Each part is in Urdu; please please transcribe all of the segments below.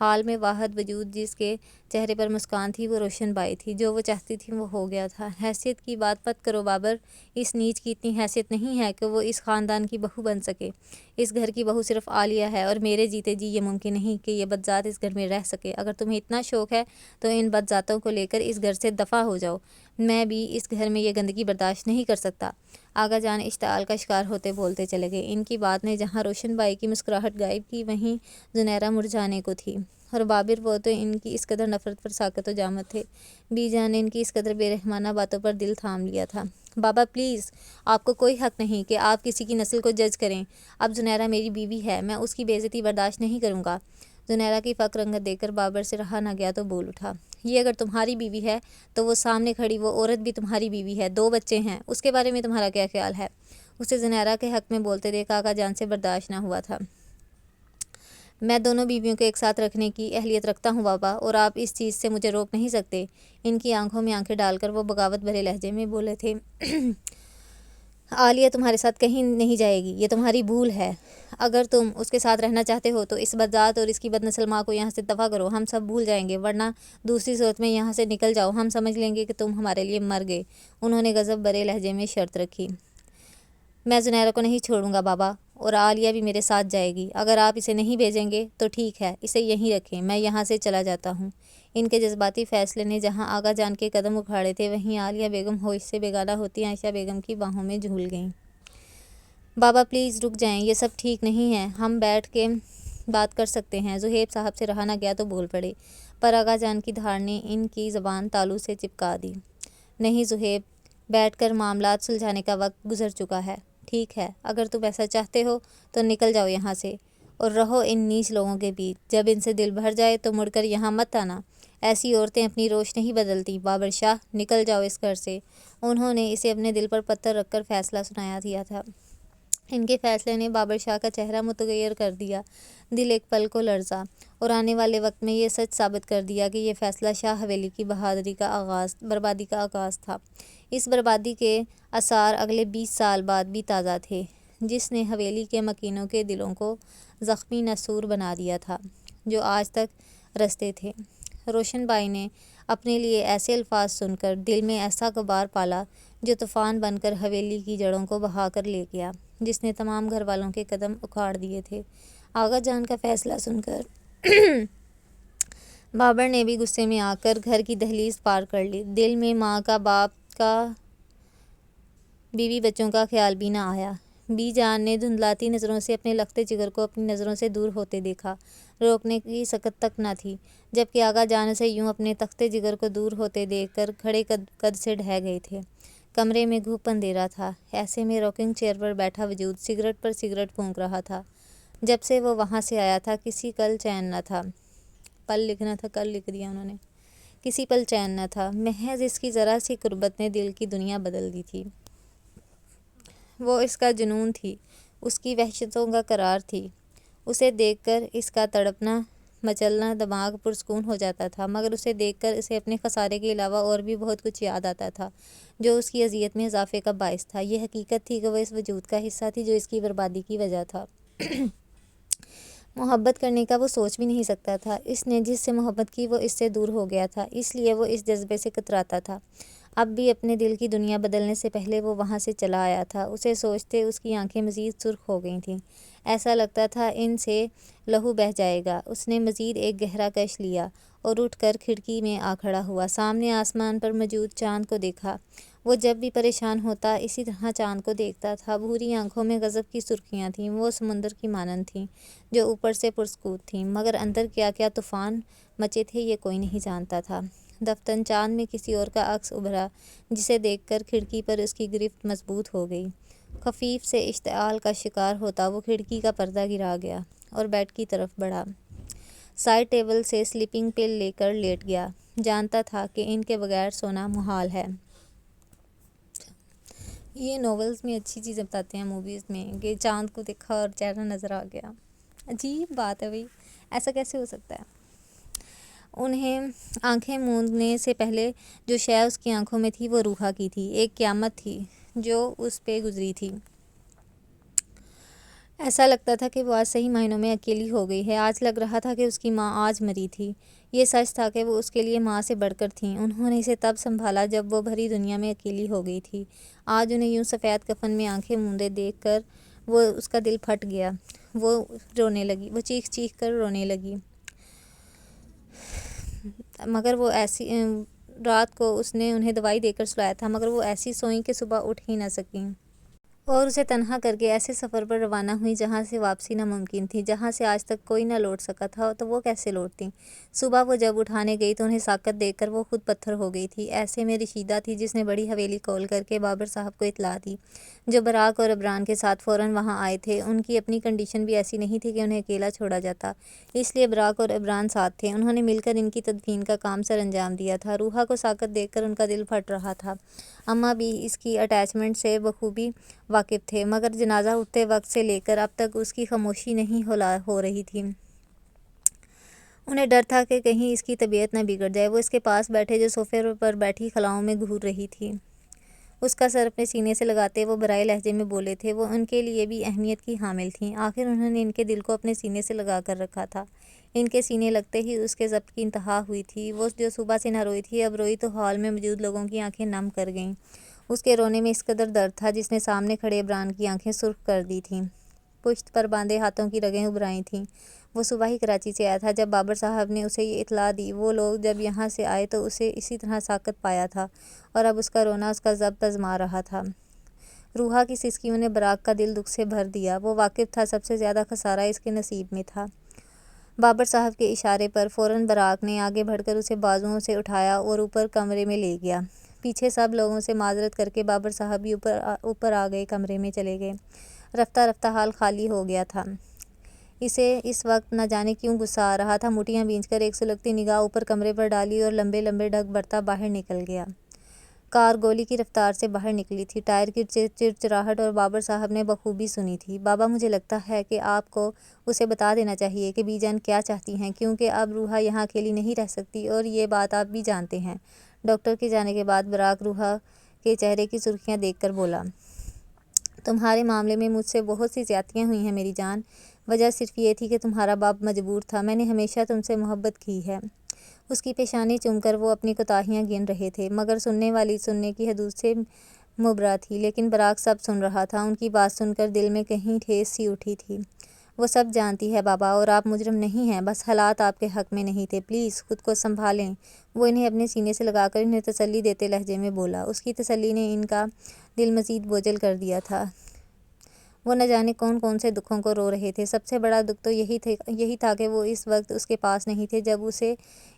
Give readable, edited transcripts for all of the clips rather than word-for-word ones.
حال میں واحد وجود جس کے چہرے پر مسکان تھی وہ روشن بائی تھی۔ جو وہ چاہتی تھی وہ ہو گیا تھا۔ حیثیت کی بات مت کرو بابر، اس نیچ کی اتنی حیثیت نہیں ہے کہ وہ اس خاندان کی بہو بن سکے۔ اس گھر کی بہو صرف عالیہ ہے اور میرے جیتے جی یہ ممکن نہیں کہ یہ بدذات اس گھر میں رہ سکے۔ اگر تمہیں اتنا شوق ہے تو ان بدذاتوں کو لے کر اس گھر سے دفع ہو جاؤ۔ میں بھی اس گھر میں یہ گندگی برداشت نہیں کر سکتا۔ آغا جان اشتعال کا شکار ہوتے بولتے چلے گئے۔ ان کی بات نے جہاں روشن بائی کی مسکراہٹ غائب کی وہیں زنیرہ مرجھانے کو تھی، اور بابر وہ تو ان کی اس قدر نفرت پر ساکت و جامد تھے۔ بی جان نے ان کی اس قدر بے رحمانہ باتوں پر دل تھام لیا تھا۔ بابا پلیز، آپ کو کوئی حق نہیں کہ آپ کسی کی نسل کو جج کریں۔ اب زنیرہ میری بیوی ہے، میں اس کی بے عزتی برداشت نہیں کروں گا۔ زنیرہ کی فقر رنگت دیکھ کر بابر سے رہا نہ گیا تو بول اٹھا، یہ اگر تمہاری بیوی ہے تو وہ سامنے کھڑی وہ عورت بھی تمہاری بیوی ہے، 2 بچے ہیں، اس کے بارے میں تمہارا کیا خیال ہے؟ اسے زنیرہ کے حق میں بولتے دیکھ آقا جان سے برداشت نہ ہوا تھا۔ میں دونوں بیویوں کو ایک ساتھ رکھنے کی اہلیت رکھتا ہوں بابا، اور آپ اس چیز سے مجھے روک نہیں سکتے۔ ان کی آنکھوں میں آنکھیں ڈال کر وہ بغاوت بھرے لہجے میں بولے تھے، عالیہ تمہارے ساتھ کہیں نہیں جائے گی، یہ تمہاری بھول ہے۔ اگر تم اس کے ساتھ رہنا چاہتے ہو تو اس بدذات اور اس کی بدنسل ماں کو یہاں سے دفع کرو، ہم سب بھول جائیں گے، ورنہ دوسری صورت میں یہاں سے نکل جاؤ، ہم سمجھ لیں گے کہ تم ہمارے لیے مر گئے۔ انہوں نے غضب بھرے لہجے میں شرط رکھی۔ میں زنیرہ کو نہیں چھوڑوں گا بابا، اور عالیہ بھی میرے ساتھ جائے گی۔ اگر آپ اسے نہیں بھیجیں گے تو ٹھیک ہے، اسے یہیں رکھیں، میں یہاں سے چلا جاتا ہوں۔ ان کے جذباتی فیصلے نے جہاں آغا جان کے قدم اکھاڑے تھے وہیں عالیہ بیگم ہوش سے بیگانہ ہوتی عائشہ بیگم کی باہوں میں جھول گئیں۔ بابا پلیز رک جائیں، یہ سب ٹھیک نہیں ہے، ہم بیٹھ کے بات کر سکتے ہیں۔ زہیب صاحب سے رہا نہ گیا تو بول پڑے، پر آغا جان کی دھاڑ نے ان کی زبان تالو سے چپکا دی۔ نہیں زہیب، بیٹھ کر معاملات سلجھانے کا وقت گزر چکا ہے۔ ٹھیک ہے، اگر تم ایسا چاہتے ہو تو نکل جاؤ یہاں سے، اور رہو ان نیچ لوگوں کے بیچ۔ جب ان سے دل بھر جائے تو مڑ کر یہاں مت آنا، ایسی عورتیں اپنی روش نہیں بدلتی۔ بابر شاہ، نکل جاؤ اس گھر سے۔ انہوں نے اسے اپنے دل پر پتھر رکھ کر فیصلہ سنایا دیا تھا۔ ان کے فیصلے نے بابر شاہ کا چہرہ متغیر کر دیا۔ دل ایک پل کو لرزا، اور آنے والے وقت میں یہ سچ ثابت کر دیا کہ یہ فیصلہ شاہ حویلی کی بربادی کا آغاز تھا۔ اس بربادی کے آثار اگلے 20 سال بعد بھی تازہ تھے، جس نے حویلی کے مکینوں کے دلوں کو زخمی ناسور بنا دیا تھا، جو آج تک رستے تھے۔ روشن بائی نے اپنے لیے ایسے الفاظ سن کر دل میں ایسا غبار پالا جو طوفان بن کر حویلی کی جڑوں کو بہا کر لے گیا، جس نے تمام گھر والوں کے قدم اکھاڑ دیے تھے۔ آغا جان کا فیصلہ سن کر بابر نے بھی غصے میں آ کر گھر کی دہلیز پار کر لی۔ دل میں ماں کا، باپ کا، بیوی بچوں کا خیال بھی نہ آیا۔ بی جان نے دھندلاتی نظروں سے اپنے لختے جگر کو اپنی نظروں سے دور ہوتے دیکھا، روکنے کی سکت تک نہ تھی، جبکہ آغا جان اسے یوں اپنے تختے جگر کو دور ہوتے دیکھ کر کھڑے قد سے ڈھہ گئے تھے۔ کمرے میں گھوپ اندھیرا تھا، ایسے میں راکنگ چیئر پر بیٹھا وجود سگریٹ پر سگریٹ پھونک رہا تھا۔ جب سے وہ وہاں سے آیا تھا کسی کل چین نہ تھا۔ پل لکھنا تھا، کل لکھ دیا انہوں نے۔ کسی پل چین نہ تھا، محض اس کی ذرا سی قربت نے دل کی دنیا بدل دی تھی۔ وہ اس کا جنون تھی، اس کی وحشتوں کا قرار تھی۔ اسے دیکھ کر اس کا تڑپنا، مچلنا دماغ پرسکون ہو جاتا تھا، مگر اسے دیکھ کر اسے اپنے خسارے کے علاوہ اور بھی بہت کچھ یاد آتا تھا جو اس کی اذیت میں اضافے کا باعث تھا۔ یہ حقیقت تھی کہ وہ اس وجود کا حصہ تھی جو اس کی بربادی کی وجہ تھا۔ محبت کرنے کا وہ سوچ بھی نہیں سکتا تھا۔ اس نے جس سے محبت کی وہ اس سے دور ہو گیا تھا، اس لیے وہ اس جذبے سے کتراتا تھا۔ اب بھی اپنے دل کی دنیا بدلنے سے پہلے وہ وہاں سے چلا آیا تھا۔ اسے سوچتے اس کی آنکھیں مزید سرخ ہو گئی تھیں، ایسا لگتا تھا ان سے لہو بہہ جائے گا۔ اس نے مزید ایک گہرا کش لیا اور اٹھ کر کھڑکی میں آ کھڑا ہوا۔ سامنے آسمان پر موجود چاند کو دیکھا۔ وہ جب بھی پریشان ہوتا اسی طرح چاند کو دیکھتا تھا۔ بھوری آنکھوں میں غضب کی سرخیاں تھیں، وہ سمندر کی مانند تھیں جو اوپر سے پرسکوت تھیں، مگر اندر کیا کیا طوفان مچے تھے یہ کوئی نہیں جانتا تھا۔ دفتن چاند میں کسی اور کا عکس ابھرا، جسے دیکھ کر کھڑکی پر اس کی گرفت مضبوط ہو گئی۔ خفیف سے اشتعال کا شکار ہوتا وہ کھڑکی کا پردہ گرا گیا اور بیڈ کی طرف بڑھا۔ سائڈ ٹیبل سے سلیپنگ پل لے کر لیٹ گیا۔ جانتا تھا کہ ان کے بغیر سونا محال ہے۔ یہ ناولز میں اچھی چیزیں بتاتے ہیں، موویز میں کہ چاند کو دیکھا اور چہرہ نظر آ گیا۔ عجیب بات ہے بھائی، ایسا کیسے ہو سکتا ہے؟ انہیں آنکھیں موندنے سے پہلے جو شے اس کی آنکھوں میں تھی وہ روحا کی تھی، ایک قیامت تھی جو اس پہ گزری تھی۔ ایسا لگتا تھا کہ وہ آج صحیح معنوں میں اکیلی ہو گئی ہے۔ آج لگ رہا تھا کہ اس کی ماں آج مری تھی۔ یہ سچ تھا کہ وہ اس کے لیے ماں سے بڑھ کر تھیں۔ انہوں نے اسے تب سنبھالا جب وہ بھری دنیا میں اکیلی ہو گئی تھی۔ آج انہیں یوں سفید کفن میں آنکھیں موندے دیکھ کر وہ اس کا دل پھٹ گیا۔ وہ رونے لگی، وہ چیخ چیخ کر رونے لگی۔ مگر وہ ایسی رات کو اس نے انہیں دوائی دے کر سلایا تھا، مگر وہ ایسی سوئیں کہ صبح اٹھ ہی نہ سکیں، اور اسے تنہا کر کے ایسے سفر پر روانہ ہوئی جہاں سے واپسی ناممکن تھی، جہاں سے آج تک کوئی نہ لوٹ سکا تھا، تو وہ کیسے لوٹتی؟ صبح وہ جب اٹھانے گئی تو انہیں ساکت دیکھ کر وہ خود پتھر ہو گئی تھی۔ ایسے میں رشیدہ تھی جس نے بڑی حویلی کال کر کے بابر صاحب کو اطلاع دی، جو براق اور عبران کے ساتھ فوراً وہاں آئے تھے۔ ان کی اپنی کنڈیشن بھی ایسی نہیں تھی کہ انہیں اکیلا چھوڑا جاتا، اس لیے براق اور عبران ساتھ تھے۔ انہوں نے مل کر ان کی تدفین کا کام سر انجام دیا تھا۔ روحا کو ساکت دیکھ کر ان کا دل پھٹ رہا تھا۔ اماں بھی اس کی اٹیچمنٹ سے بخوبی واقف تھے، مگر جنازہ اٹھتے وقت سے لے کر اب تک اس کی خاموشی نہیں ہو رہی تھی۔ انہیں ڈر تھا کہ کہیں اس کی طبیعت نہ بگڑ جائے۔ وہ اس کے پاس بیٹھے جو صوفے پر بیٹھی خلاؤں میں گھور رہی تھی، اس کا سر اپنے سینے سے لگاتے وہ برائے لہجے میں بولے تھے۔ وہ ان کے لیے بھی اہمیت کی حامل تھیں۔ آخر انہوں نے ان کے دل کو اپنے سینے سے لگا کر رکھا تھا۔ ان کے سینے لگتے ہی اس کے ضبط کی انتہا ہوئی تھی۔ وہ جو صبح سے نہ روئی تھی، اب روئی تو ہال میں موجود لوگوں کی آنکھیں نم کر گئیں۔ اس کے رونے میں اس قدر درد تھا جس نے سامنے کھڑے عبران کی آنکھیں سرخ کر دی تھیں۔ پشت پر باندھے ہاتھوں کی رگیں ابھر آئی تھیں۔ وہ صبح ہی کراچی سے آیا تھا جب بابر صاحب نے اسے یہ اطلاع دی۔ وہ لوگ جب یہاں سے آئے تو اسے اسی طرح ساکت پایا تھا، اور اب اس کا رونا اس کا ضبط آزما رہا تھا۔ روحا کی سسکیوں نے براق کا دل دکھ سے بھر دیا۔ وہ واقف تھا سب سے زیادہ خسارہ اس کے نصیب میں تھا۔ بابر صاحب کے اشارے پر فوراً براق نے آگے بڑھ کر اسے بازوؤں سے اٹھایا اور اوپر کمرے میں لے گیا۔ پیچھے سب لوگوں سے معذرت کر کے بابر صاحب بھی اوپر آ گئے، کمرے میں چلے گئے۔ رفتہ رفتہ حال خالی ہو گیا تھا۔ اسے اس وقت نہ جانے کیوں غصہ آ رہا تھا۔ مٹھیاں بھینچ کر ایک سلگتی نگاہ اوپر کمرے پر ڈالی اور لمبے لمبے ڈگ بھرتا باہر نکل گیا۔ کار گولی کی رفتار سے باہر نکلی تھی۔ ٹائر کی چرچراہٹ اور بابر صاحب نے بخوبی سنی تھی۔ بابا، مجھے لگتا ہے کہ آپ کو اسے بتا دینا چاہیے کہ بی جان کیا چاہتی ہیں، کیونکہ اب روحا یہاں اکیلی نہیں رہ سکتی، اور یہ بات آپ بھی جانتے ہیں۔ ڈاکٹر کے جانے کے بعد براق روحا کے چہرے کی سرخیاں دیکھ کر بولا، تمہارے معاملے میں مجھ سے بہت سی زیادتیاں ہوئی ہیں میری جان۔ وجہ صرف یہ تھی کہ تمہارا باپ مجبور تھا۔ میں نے ہمیشہ تم سے محبت کی ہے۔ اس کی پیشانی چوم کر وہ اپنی کوتاہیاں گن رہے تھے، مگر سننے والی سننے کی حدود سے مبرا تھی۔ لیکن براق سب سن رہا تھا۔ ان کی بات سن کر دل میں کہیں ٹھیس سی اٹھی تھی۔ وہ سب جانتی ہے بابا، اور آپ مجرم نہیں ہیں، بس حالات آپ کے حق میں نہیں تھے۔ پلیز خود کو سنبھالیں۔ وہ انہیں اپنے سینے سے لگا کر انہیں تسلی دیتے لہجے میں بولا۔ اس کی تسلی نے ان کا دل مزید بوجھل کر دیا تھا۔ وہ نہ جانے کون کون سے دکھوں کو رو رہے تھے۔ سب سے بڑا دکھ تو یہی تھا کہ وہ اس وقت اس کے پاس نہیں تھے جب اسے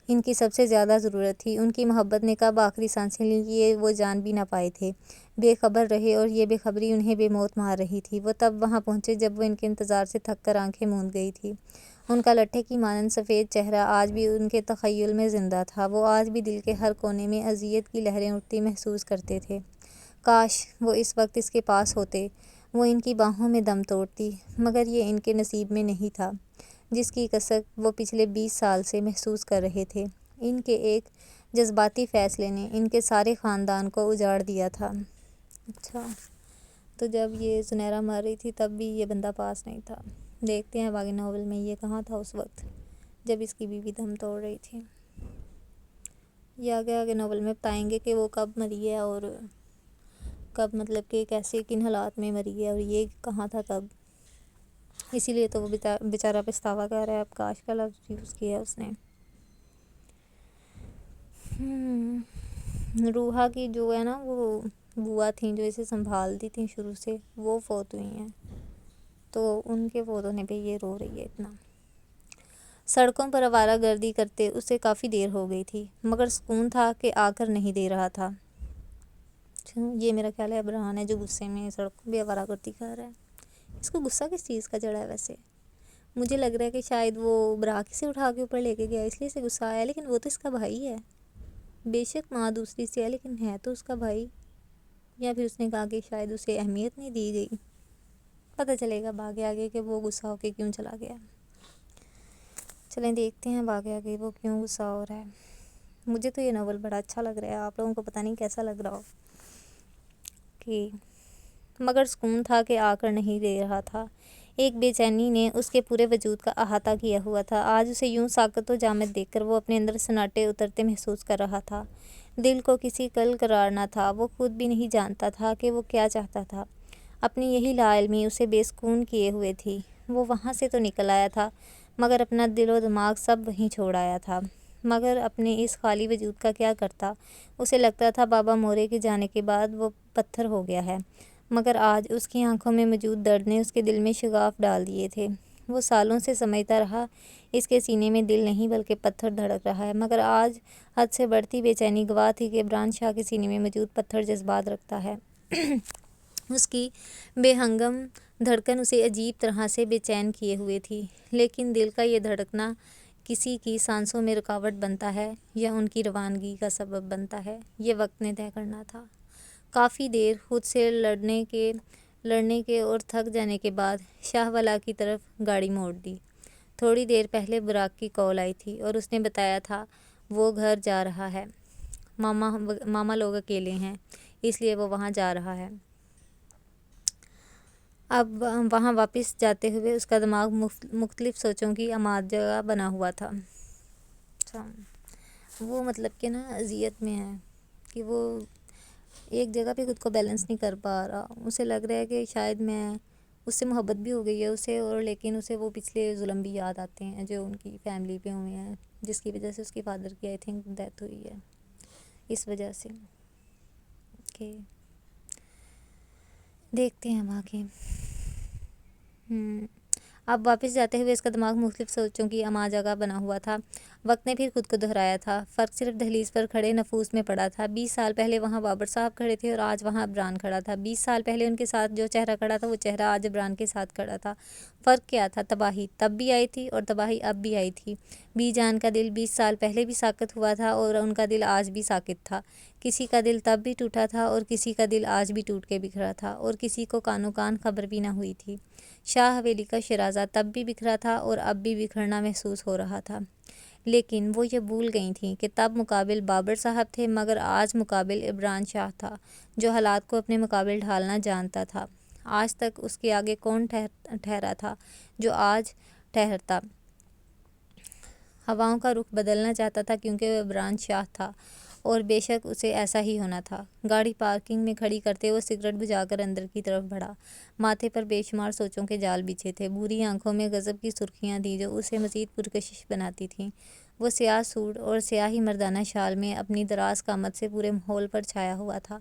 ان کی سب سے زیادہ ضرورت تھی۔ ان کی محبت نے کب آخری سانسیں لیں یہ وہ جان بھی نہ پائے تھے۔ بے خبر رہے، اور یہ بے خبری انہیں بے موت مار رہی تھی۔ وہ تب وہاں پہنچے جب وہ ان کے انتظار سے تھک کر آنکھیں موند گئی تھی۔ ان کا لٹھے کی مانند سفید چہرہ آج بھی ان کے تخیل میں زندہ تھا۔ وہ آج بھی دل کے ہر کونے میں اذیت کی لہریں اٹھتی محسوس کرتے تھے۔ کاش وہ اس وقت اس کے پاس ہوتے، وہ ان کی باہوں میں دم توڑتی، مگر یہ ان کے نصیب میں نہیں تھا، جس کی کسک وہ پچھلے 20 سال سے محسوس کر رہے تھے۔ ان کے ایک جذباتی فیصلے نے ان کے سارے خاندان کو اجاڑ دیا تھا۔ اچھا، تو جب یہ سنیرا مر رہی تھی تب بھی یہ بندہ پاس نہیں تھا۔ دیکھتے ہیں باقی ناول میں یہ کہاں تھا اس وقت جب اس کی بیوی دم توڑ رہی تھی۔ یہ آگے ناول میں بتائیں گے کہ وہ کب مری ہے، اور کب مطلب کہ کیسے کن حالات میں مری ہے، اور یہ کہاں تھا تب۔ اسی لیے تو وہ بیچارہ پچھتاوا کر رہا ہے، اب کاش کا لفظ یوز کیا اس نے۔ روحا کی جو ہے نا وہ بوا تھیں جو اسے سنبھالتی تھیں شروع سے، وہ فوت ہوئی ہیں، تو ان کے فوت ہونے پہ یہ رو رہی ہے اتنا۔ سڑکوں پر آوارہ گردی کرتے اسے کافی دیر ہو گئی تھی، مگر سکون تھا کہ آ کر نہیں دے رہا تھا۔ یہ میرا خیال ہے عبران ہے جو غصے میں سڑکوں پہ آوارہ گردی کر رہا ہے۔ اس کو غصہ کس چیز کا چڑھا ہے ویسے؟ مجھے لگ رہا ہے کہ شاید وہ براق سے اٹھا کے اوپر لے کے گیا اس لیے اسے غصہ آیا، لیکن وہ تو اس کا بھائی ہے۔ بے شک ماں دوسری سے ہے، لیکن ہے تو اس کا بھائی، یا پھر اس نے کہا کہ شاید اسے اہمیت نہیں دی گئی۔ پتہ چلے گا باقی آگے کہ وہ غصہ ہو کے کیوں چلا گیا۔ چلیں دیکھتے ہیں باقی آگے وہ کیوں غصہ ہو رہا ہے۔ مجھے تو یہ ناول بڑا اچھا لگ رہا ہے، آپ لوگوں کو پتہ نہیں کیسا لگ رہا ہو کہ مگر سکون تھا کہ آ کر نہیں دے رہا تھا۔ ایک بے چینی نے اس کے پورے وجود کا احاطہ کیا ہوا تھا۔ آج اسے یوں ساکت و جامد دیکھ کر وہ اپنے اندر سناٹے اترتے محسوس کر رہا تھا۔ دل کو کسی کل قرار نہ تھا، وہ خود بھی نہیں جانتا تھا کہ وہ کیا چاہتا تھا۔ اپنی یہی لا علمی اسے بے سکون کیے ہوئے تھی۔ وہ وہاں سے تو نکل آیا تھا، مگر اپنا دل و دماغ سب وہیں چھوڑ آیا تھا۔ مگر اپنے اس خالی وجود کا کیا کرتا؟ اسے لگتا تھا بابا مورے کے جانے کے بعد وہ پتھر ہو گیا ہے، مگر آج اس کی آنکھوں میں موجود درد نے اس کے دل میں شگاف ڈال دیے تھے۔ وہ سالوں سے سمجھتا رہا اس کے سینے میں دل نہیں بلکہ پتھر دھڑک رہا ہے، مگر آج حد سے بڑھتی بے چینی گواہ تھی کہ عمران شاہ کے سینے میں موجود پتھر جذبات رکھتا ہے۔ اس کی بے ہنگم دھڑکن اسے عجیب طرح سے بے چین کیے ہوئے تھی، لیکن دل کا یہ دھڑکنا کسی کی سانسوں میں رکاوٹ بنتا ہے یا ان کی روانگی کا سبب بنتا ہے، یہ وقت نے طے کرنا تھا۔ کافی دیر خود سے لڑنے کے اور تھک جانے کے بعد شاہ والا کی طرف گاڑی موڑ دی۔ تھوڑی دیر پہلے براق کی کال آئی تھی اور اس نے بتایا تھا وہ گھر جا رہا ہے۔ ماما لوگ اکیلے ہیں، اس لیے وہ وہاں جا رہا ہے۔ اب وہاں واپس جاتے ہوئے اس کا دماغ مختلف سوچوں کی اماد جگہ بنا ہوا تھا۔ وہ مطلب کہ نا اذیت میں ہے کہ وہ ایک جگہ پہ خود کو بیلنس نہیں کر پا رہا۔ اسے لگ رہا ہے کہ شاید میں اس سے محبت بھی ہو گئی ہے اسے، اور لیکن اسے وہ پچھلے ظلم بھی یاد آتے ہیں جو ان کی فیملی پہ ہوئے ہیں، جس کی وجہ سے اس کے فادر کی آئی تھنک ڈیتھ ہوئی ہے، اس وجہ سے کہ دیکھتے ہیں ہم آگے۔ اب واپس جاتے ہوئے اس کا دماغ مختلف سوچوں کی اما جگہ بنا ہوا تھا۔ وقت نے پھر خود کو دہرایا تھا، فرق صرف دہلیز پر کھڑے نفوس میں پڑا تھا۔ 20 سال پہلے وہاں بابر صاحب کھڑے تھے اور آج وہاں عمران کھڑا تھا۔ 20 سال پہلے ان کے ساتھ جو چہرہ کھڑا تھا وہ چہرہ آج عمران کے ساتھ کھڑا تھا۔ فرق کیا تھا؟ تباہی تب بھی آئی تھی اور تباہی اب بھی آئی تھی۔ بی جان کا دل 20 سال پہلے بھی ساکت ہوا تھا اور ان کا دل آج بھی ساکت تھا۔ کسی کا دل تب بھی ٹوٹا تھا اور کسی کا دل آج بھی ٹوٹ کے بکھرا تھا، اور کسی کو کانوں کان خبر بھی نہ ہوئی تھی۔ شاہ حویلی کا شیرازہ تب بھی بکھرا تھا اور اب بھی بکھرنا محسوس ہو رہا تھا، لیکن وہ یہ بھول گئی تھیں کہ تب مقابل بابر صاحب تھے، مگر آج مقابل عمران شاہ تھا، جو حالات کو اپنے مقابل ڈھالنا جانتا تھا۔ آج تک اس کے آگے کون ٹھہرا تھا جو آج ٹھہرتا؟ ہواؤں کا رخ بدلنا چاہتا تھا کیونکہ وہ عمران شاہ تھا، اور بے شک اسے ایسا ہی ہونا تھا۔ گاڑی پارکنگ میں کھڑی کرتے وہ سگریٹ بجھا کر اندر کی طرف بڑھا۔ ماتھے پر بے شمار سوچوں کے جال بچھے تھے، بھوری آنکھوں میں غضب کی سرخیاں تھیں جو اسے مزید پرکشش بناتی تھیں۔ وہ سیاہ سوٹ اور سیاہی مردانہ شال میں اپنی دراز قامت سے پورے ماحول پر چھایا ہوا تھا۔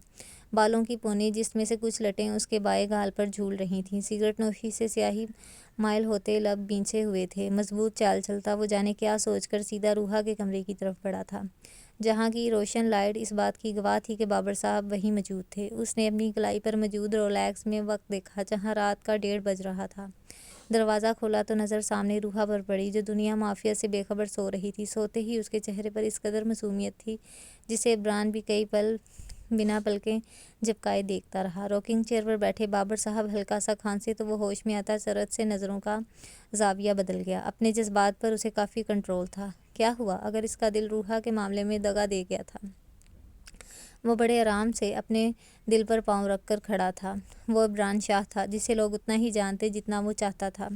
بالوں کی پونی جس میں سے کچھ لٹیں اس کے بائیں گال پر جھول رہی تھیں، سگریٹ نوشی سے سیاہی مائل ہوتے لب بھینچے ہوئے تھے۔ مضبوط چال چلتا وہ جانے کیا سوچ کر سیدھا روحا کے کمرے کی طرف بڑھا تھا، جہاں کی روشن لائٹ اس بات کی گواہ تھی کہ بابر صاحب وہیں موجود تھے۔ اس نے اپنی کلائی پر موجود رولیکس میں وقت دیکھا، جہاں رات کا 1:30 بج رہا تھا۔ دروازہ کھولا تو نظر سامنے روحا پر پڑی، جو دنیا مافیا سے بے خبر سو رہی تھی۔ سوتے ہی اس کے چہرے پر اس قدر معصومیت تھی جسے عمران بھی کئی پل بنا پلکیں جھپکائے دیکھتا رہا۔ روکنگ چیئر پر بیٹھے بابر صاحب ہلکا سا کھانسے تو وہ ہوش میں آتا چرت سے نظروں کا زاویہ بدل گیا۔ اپنے جذبات پر اسے کافی کنٹرول تھا۔ کیا ہوا اگر اس کا دل روحا کے معاملے میں دغا دے گیا تھا؟ وہ بڑے آرام سے اپنے دل پر پاؤں رکھ کر کھڑا تھا۔ وہ عمران شاہ تھا جسے لوگ اتنا ہی جانتے جتنا وہ چاہتا تھا،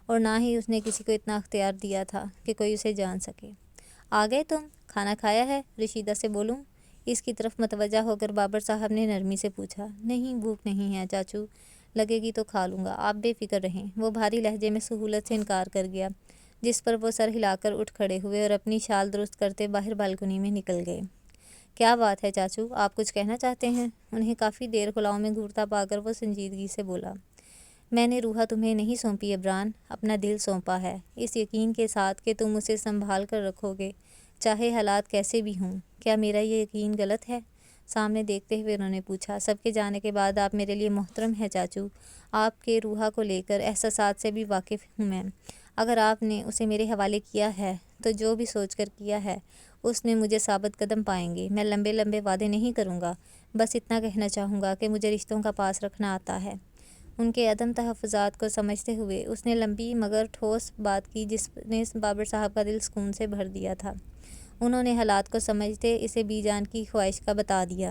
اور نہ ہی اس نے کسی کو اتنا اختیار دیا تھا کہ کوئی اسے جان سکے۔ آ گئے تم؟ کھانا کھایا ہے؟ رشیدہ سے بولوں؟ اس کی طرف متوجہ ہو کر بابر صاحب نے نرمی سے پوچھا۔ نہیں، بھوک نہیں ہے چاچو، لگے گی تو کھا لوں گا، آپ بے فکر رہیں۔ وہ بھاری لہجے میں سہولت سے انکار کر گیا، جس پر وہ سر ہلا کر اٹھ کھڑے ہوئے اور اپنی شال درست کرتے باہر بالکنی میں نکل گئے۔ کیا بات ہے چاچو، آپ کچھ کہنا چاہتے ہیں؟ انہیں کافی دیر خلاؤں میں گھورتا پا کر وہ سنجیدگی سے بولا۔ میں نے روحا تمہیں نہیں سونپی عمران، اپنا دل سونپا ہے، اس یقین کے ساتھ کہ تم اسے سنبھال کر رکھو گے، چاہے حالات کیسے بھی ہوں۔ کیا میرا یہ یقین غلط ہے؟ سامنے دیکھتے ہوئے انہوں نے پوچھا۔ سب کے جانے کے بعد آپ میرے لیے محترم ہیں چاچو، آپ کے روحا کو لے کر احساسات سے بھی واقف ہوں میں۔ اگر آپ نے اسے میرے حوالے کیا ہے تو جو بھی سوچ کر کیا ہے اس میں مجھے ثابت قدم پائیں گے۔ میں لمبے لمبے وعدے نہیں کروں گا، بس اتنا کہنا چاہوں گا کہ مجھے رشتوں کا پاس رکھنا آتا ہے۔ ان کے عدم تحفظات کو سمجھتے ہوئے اس نے لمبی مگر ٹھوس بات کی جس نے بابر صاحب کا دل سکون سے بھر دیا تھا۔ انہوں نے حالات کو سمجھتے اسے بی جان کی خواہش کا بتا دیا۔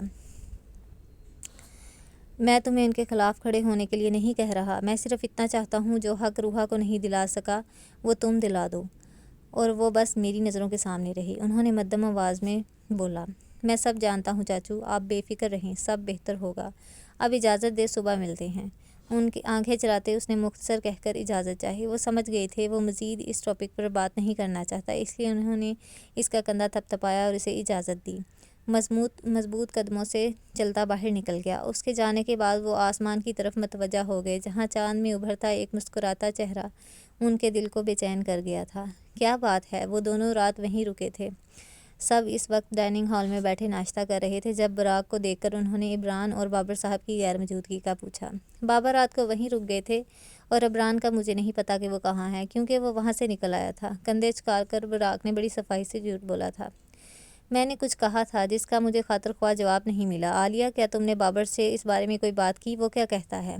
میں تمہیں ان کے خلاف کھڑے ہونے کے لیے نہیں کہہ رہا، میں صرف اتنا چاہتا ہوں جو حق روحا کو نہیں دلا سکا وہ تم دلا دو، اور وہ بس میری نظروں کے سامنے رہی۔ انہوں نے مدھم آواز میں بولا، میں سب جانتا ہوں چاچو، آپ بے فکر رہیں، سب بہتر ہوگا۔ اب اجازت دے، صبح ملتے ہیں۔ ان کی آنکھیں چلاتے اس نے مختصر کہہ کر اجازت چاہی۔ وہ سمجھ گئے تھے وہ مزید اس ٹاپک پر بات نہیں کرنا چاہتا، اس لیے انہوں نے اس کا کندھا تھپ تھپایا اور اسے اجازت دی۔ مضبوط قدموں سے چلتا باہر نکل گیا۔ اس کے جانے کے بعد وہ آسمان کی طرف متوجہ ہو گئے جہاں چاند میں ابھرتا ایک مسکراتا چہرہ ان کے دل کو بے چین کر گیا تھا۔ کیا بات ہے، وہ دونوں رات وہیں رکے تھے۔ سب اس وقت ڈائننگ ہال میں بیٹھے ناشتہ کر رہے تھے جب براق کو دیکھ کر انہوں نے عمران اور بابر صاحب کی غیر موجودگی کا پوچھا۔ بابا رات کو وہیں رک گئے تھے اور عمران کا مجھے نہیں پتا کہ وہ کہاں ہے، کیونکہ وہ وہاں سے نکل آیا تھا۔ کندھے جھکا کر براق نے بڑی صفائی سے جھوٹ بولا تھا۔ میں نے کچھ کہا تھا جس کا مجھے خاطر خواہ جواب نہیں ملا۔ عالیہ، کیا تم نے بابر سے اس بارے میں کوئی بات کی؟ وہ کیا کہتا ہے؟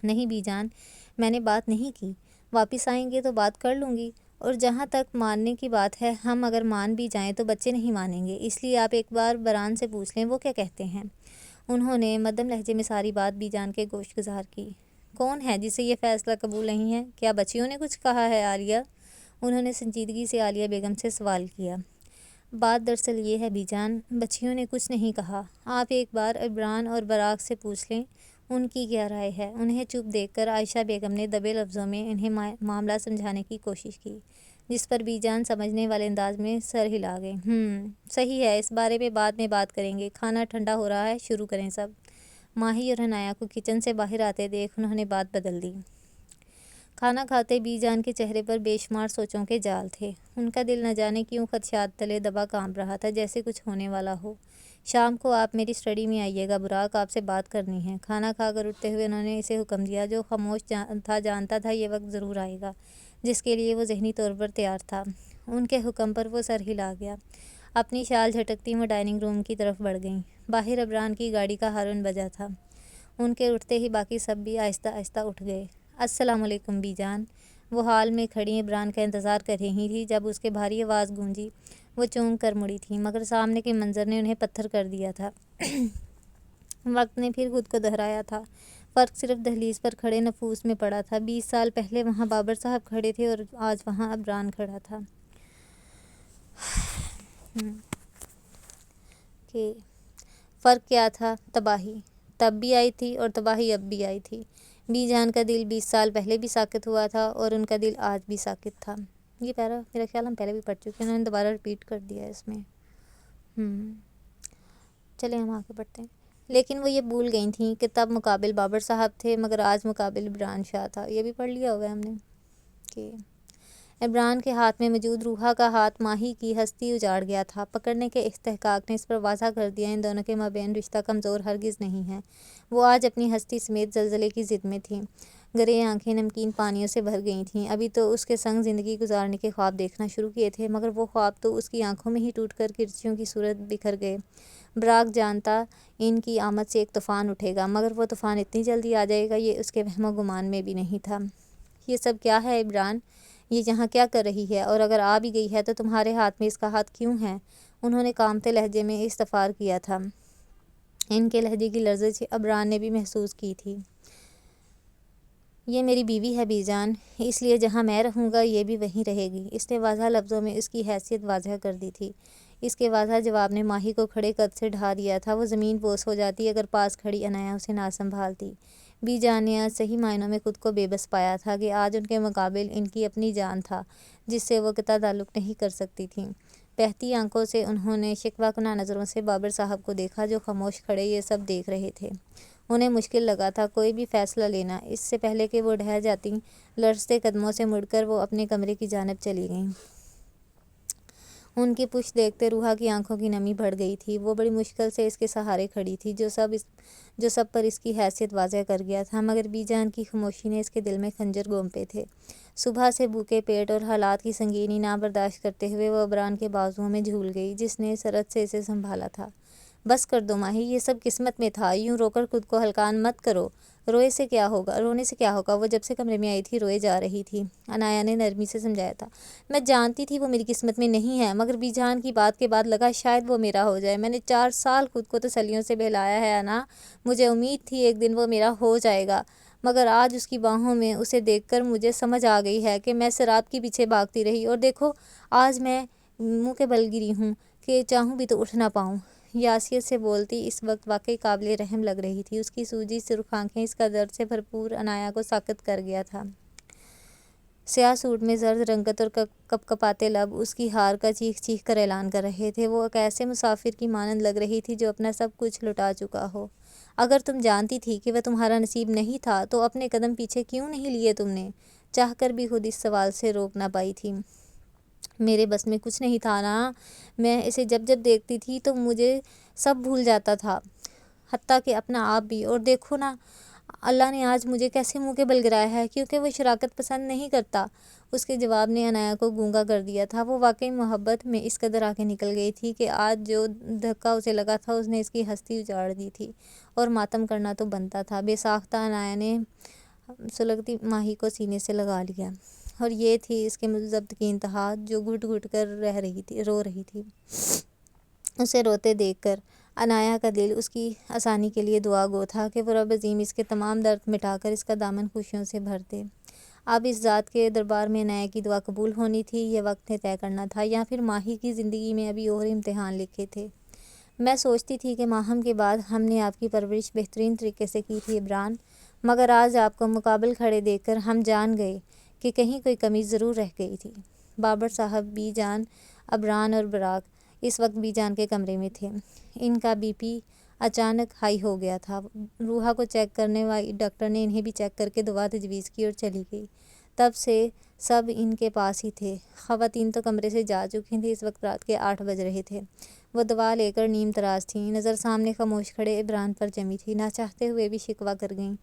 نہیں بی جان، میں نے بات نہیں کی۔ واپس آئیں گے تو بات کر لوں گی، اور جہاں تک ماننے کی بات ہے، ہم اگر مان بھی جائیں تو بچے نہیں مانیں گے، اس لیے آپ ایک بار بران سے پوچھ لیں وہ کیا کہتے ہیں۔ انہوں نے مدھم لہجے میں ساری بات بی جان کے گوش گزار کی۔ کون ہے جسے یہ فیصلہ قبول نہیں ہے؟ کیا بچیوں نے کچھ کہا ہے عالیہ؟ انہوں نے سنجیدگی سے عالیہ بیگم سے سوال کیا۔ بات دراصل یہ ہے بی جان، بچیوں نے کچھ نہیں کہا۔ آپ ایک بار عمران اور براق سے پوچھ لیں ان کی کیا رائے ہے۔ انہیں چپ دیکھ کر عائشہ بیگم نے دبے لفظوں میں انہیں معاملہ سمجھانے کی کوشش کی، جس پر بی جان سمجھنے والے انداز میں سر ہلا گئے۔ صحیح ہے، اس بارے میں بعد میں بات کریں گے، کھانا ٹھنڈا ہو رہا ہے، شروع کریں سب۔ ماہی اور حنایا کو کچن سے باہر آتے دیکھ انہوں نے بات بدل دی۔ کھانا کھاتے بی جان کے چہرے پر بے شمار سوچوں کے جال تھے۔ ان کا دل نہ جانے کیوں خدشات تلے دبا کانپ رہا تھا، جیسے کچھ ہونے والا ہو۔ شام کو آپ میری اسٹڈی میں آئیے گا براق، آپ سے بات کرنی ہے۔ کھانا کھا کر اٹھتے ہوئے انہوں نے اسے حکم دیا جو خاموش تھا جانتا تھا یہ وقت ضرور آئے گا جس کے لیے وہ ذہنی طور پر تیار تھا۔ ان کے حکم پر وہ سر ہلا گیا۔ اپنی شال جھٹکتی وہ ڈائننگ روم کی طرف بڑھ گئیں۔ باہر عمران کی گاڑی کا ہارن بجا تھا۔ ان کے اٹھتے ہی باقی سب بھی آہستہ آہستہ اٹھ گئے۔ السلام علیکم بی جان۔ وہ ہال میں کھڑی عمران کا انتظار کر رہی تھی۔ جب اس کے بھاری آواز گونجی وہ چونک کر مڑی تھی، مگر سامنے کے منظر نے انہیں پتھر کر دیا تھا۔ وقت نے پھر خود کو دہرایا تھا، فرق صرف دہلیز پر کھڑے نفوس میں پڑا تھا۔ 20 سال پہلے وہاں بابر صاحب کھڑے تھے اور آج وہاں عمران کھڑا تھا۔ کہ فرق کیا تھا؟ تباہی تب بھی آئی تھی اور تباہی اب بھی آئی تھی۔ بی جان کا دل 20 سال پہلے بھی ساکت ہوا تھا اور ان کا دل آج بھی ساکت تھا۔ یہ پیرا میرا خیال ہم پہلے بھی پڑھ چکے ہیں، انہوں نے دوبارہ ریپیٹ کر دیا ہے اس میں۔ چلیں ہم آگے بڑھتے ہیں۔ لیکن وہ یہ بھول گئی تھیں کہ تب مقابل بابر صاحب تھے مگر آج مقابل عمران شاہ تھا۔ یہ بھی پڑھ لیا ہوگا ہم نے کہ عمران کے ہاتھ میں موجود روحا کا ہاتھ ماہی کی ہستی اجاڑ گیا تھا۔ پکڑنے کے استحقاق نے اس پر واضح کر دیا ان دونوں کے مابین رشتہ کمزور ہرگز نہیں ہے۔ وہ آج اپنی ہستی سمیت زلزلے کی ضد میں تھیں۔ گرے آنکھیں نمکین پانیوں سے بھر گئی تھیں۔ ابھی تو اس کے سنگ زندگی گزارنے کے خواب دیکھنا شروع کیے تھے مگر وہ خواب تو اس کی آنکھوں میں ہی ٹوٹ کر کرچیوں کی صورت بکھر گئے۔ براق جانتا ان کی آمد سے ایک طوفان اٹھے گا مگر وہ طوفان اتنی جلدی آ جائے گا یہ اس کے وہم و گمان میں بھی نہیں تھا۔ یہ سب کیا ہے عمران؟ یہ یہاں کیا کر رہی ہے؟ اور اگر آ بھی گئی ہے تو تمہارے ہاتھ میں اس کا ہاتھ کیوں ہے؟ انہوں نے کانپتے لہجے میں استفسار کیا تھا۔ ان کے لہجے کی لرزش عمران نے بھی محسوس کی تھی۔ یہ میری بیوی ہے بی جان، اس لیے جہاں میں رہوں گا یہ بھی وہیں رہے گی۔ اس نے واضح لفظوں میں اس کی حیثیت واضح کر دی تھی۔ اس کے واضح جواب نے ماہی کو کھڑے قد سے ڈھا دیا تھا۔ وہ زمین بوس ہو جاتی اگر پاس کھڑی عنایا اسے نہ سنبھالتی۔ بی جان نے آج صحیح معنوں میں خود کو بے بس پایا تھا کہ آج ان کے مقابل ان کی اپنی جان تھا جس سے وہ قطع تعلق نہیں کر سکتی تھیں۔ بہتی آنکھوں سے انہوں نے شکوہ کناں نظروں سے بابر صاحب کو دیکھا جو خاموش کھڑے یہ سب دیکھ رہے تھے۔ انہیں مشکل لگا تھا کوئی بھی فیصلہ لینا۔ اس سے پہلے کہ وہ ڈھہ جاتی لرزتے قدموں سے مڑ کر وہ اپنے کمرے کی جانب چلی گئیں۔ ان کی پشت دیکھتے روحا کی آنکھوں کی نمی بڑھ گئی تھی۔ وہ بڑی مشکل سے اس کے سہارے کھڑی تھی جو سب پر اس کی حیثیت واضح کر گیا تھا مگر بی جان کی خاموشی نے اس کے دل میں خنجر گھونپے تھے۔ صبح سے بھوکے پیٹ اور حالات کی سنگینی نہ برداشت کرتے ہوئے وہ عمران کے بازوؤں میں جھول گئی جس نے سرعت سے اسے سنبھالا تھا۔ بس کر دو ماہی، یہ سب قسمت میں تھا، یوں رو کر خود کو ہلکان مت کرو، رونے سے کیا ہوگا، وہ جب سے کمرے میں آئی تھی روئے جا رہی تھی۔ عنایا نے نرمی سے سمجھایا تھا۔ میں جانتی تھی وہ میری قسمت میں نہیں ہے، مگر بی جان کی بات کے بعد لگا شاید وہ میرا ہو جائے۔ میں نے 4 سال خود کو تسلیوں سے بہلایا ہے انا، مجھے امید تھی ایک دن وہ میرا ہو جائے گا، مگر آج اس کی باہوں میں اسے دیکھ کر مجھے سمجھ آ گئی ہے کہ میں سراب کے پیچھے بھاگتی رہی، اور دیکھو آج میں منہ کے بل گری ہوں کہ چاہوں بھی تو اٹھ نہ پاؤں۔ یاسیت سے بولتی اس وقت واقعی قابل رحم لگ رہی تھی۔ اس کی سوجی سرخ آنکھیں اس کا درد سے بھرپور عنایا کو ساکت کر گیا تھا۔ سیاہ سوٹ میں زرد رنگت اور کپ کپاتے لب اس کی ہار کا چیخ چیخ کر اعلان کر رہے تھے۔ وہ ایک ایسے مسافر کی مانند لگ رہی تھی جو اپنا سب کچھ لٹا چکا ہو۔ اگر تم جانتی تھی کہ وہ تمہارا نصیب نہیں تھا تو اپنے قدم پیچھے کیوں نہیں لیے تم نے؟ چاہ کر بھی خود اس سوال سے روک نہ پائی تھی۔ میرے بس میں کچھ نہیں تھا نا، میں اسے جب جب دیکھتی تھی تو مجھے سب بھول جاتا تھا، حتیٰ کہ اپنا آپ بھی، اور دیکھو نا اللہ نے آج مجھے کیسے منہ کے بل گرایا ہے، کیونکہ وہ شراکت پسند نہیں کرتا۔ اس کے جواب نے عنایا کو گونگا کر دیا تھا۔ وہ واقعی محبت میں اس قدر آگے نکل گئی تھی کہ آج جو دھکا اسے لگا تھا اس نے اس کی ہستی اجاڑ دی تھی، اور ماتم کرنا تو بنتا تھا۔ بے ساختہ عنایا نے سلگتی ماہی کو سینے سے لگا لیا، اور یہ تھی اس کے ضبط کی انتہا، جو گھٹ گھٹ کر رو رہی تھی۔ اسے روتے دیکھ کر عنایا کا دل اس کی آسانی کے لیے دعا گو تھا کہ وہ رب عظیم اس کے تمام درد مٹا کر اس کا دامن خوشیوں سے بھر دے۔ اب اس ذات کے دربار میں عنایا کی دعا قبول ہونی تھی، یہ وقت نے طے کرنا تھا، یا پھر ماہی کی زندگی میں ابھی اور امتحان لکھے تھے۔ میں سوچتی تھی کہ ماہم کے بعد ہم نے آپ کی پرورش بہترین طریقے سے کی تھی عبران، مگر آج آپ کو مقابل کھڑے دیکھ کر ہم جان گئے کہ کہیں کوئی کمی ضرور رہ گئی تھی۔ بابر صاحب، بی جان، عبران اور براق اس وقت بی جان کے کمرے میں تھے۔ ان کا بی پی اچانک ہائی ہو گیا تھا۔ روحا کو چیک کرنے والی ڈاکٹر نے انہیں بھی چیک کر کے دوا تجویز کی اور چلی گئی۔ تب سے سب ان کے پاس ہی تھے۔ خواتین تو کمرے سے جا چکی تھیں، اس وقت رات کے 8 بج رہے تھے۔ وہ دوا لے کر نیم تراز تھیں، نظر سامنے خاموش کھڑے عبران پر جمی تھی، نہ چاہتے ہوئے بھی شکوہ کر گئیں۔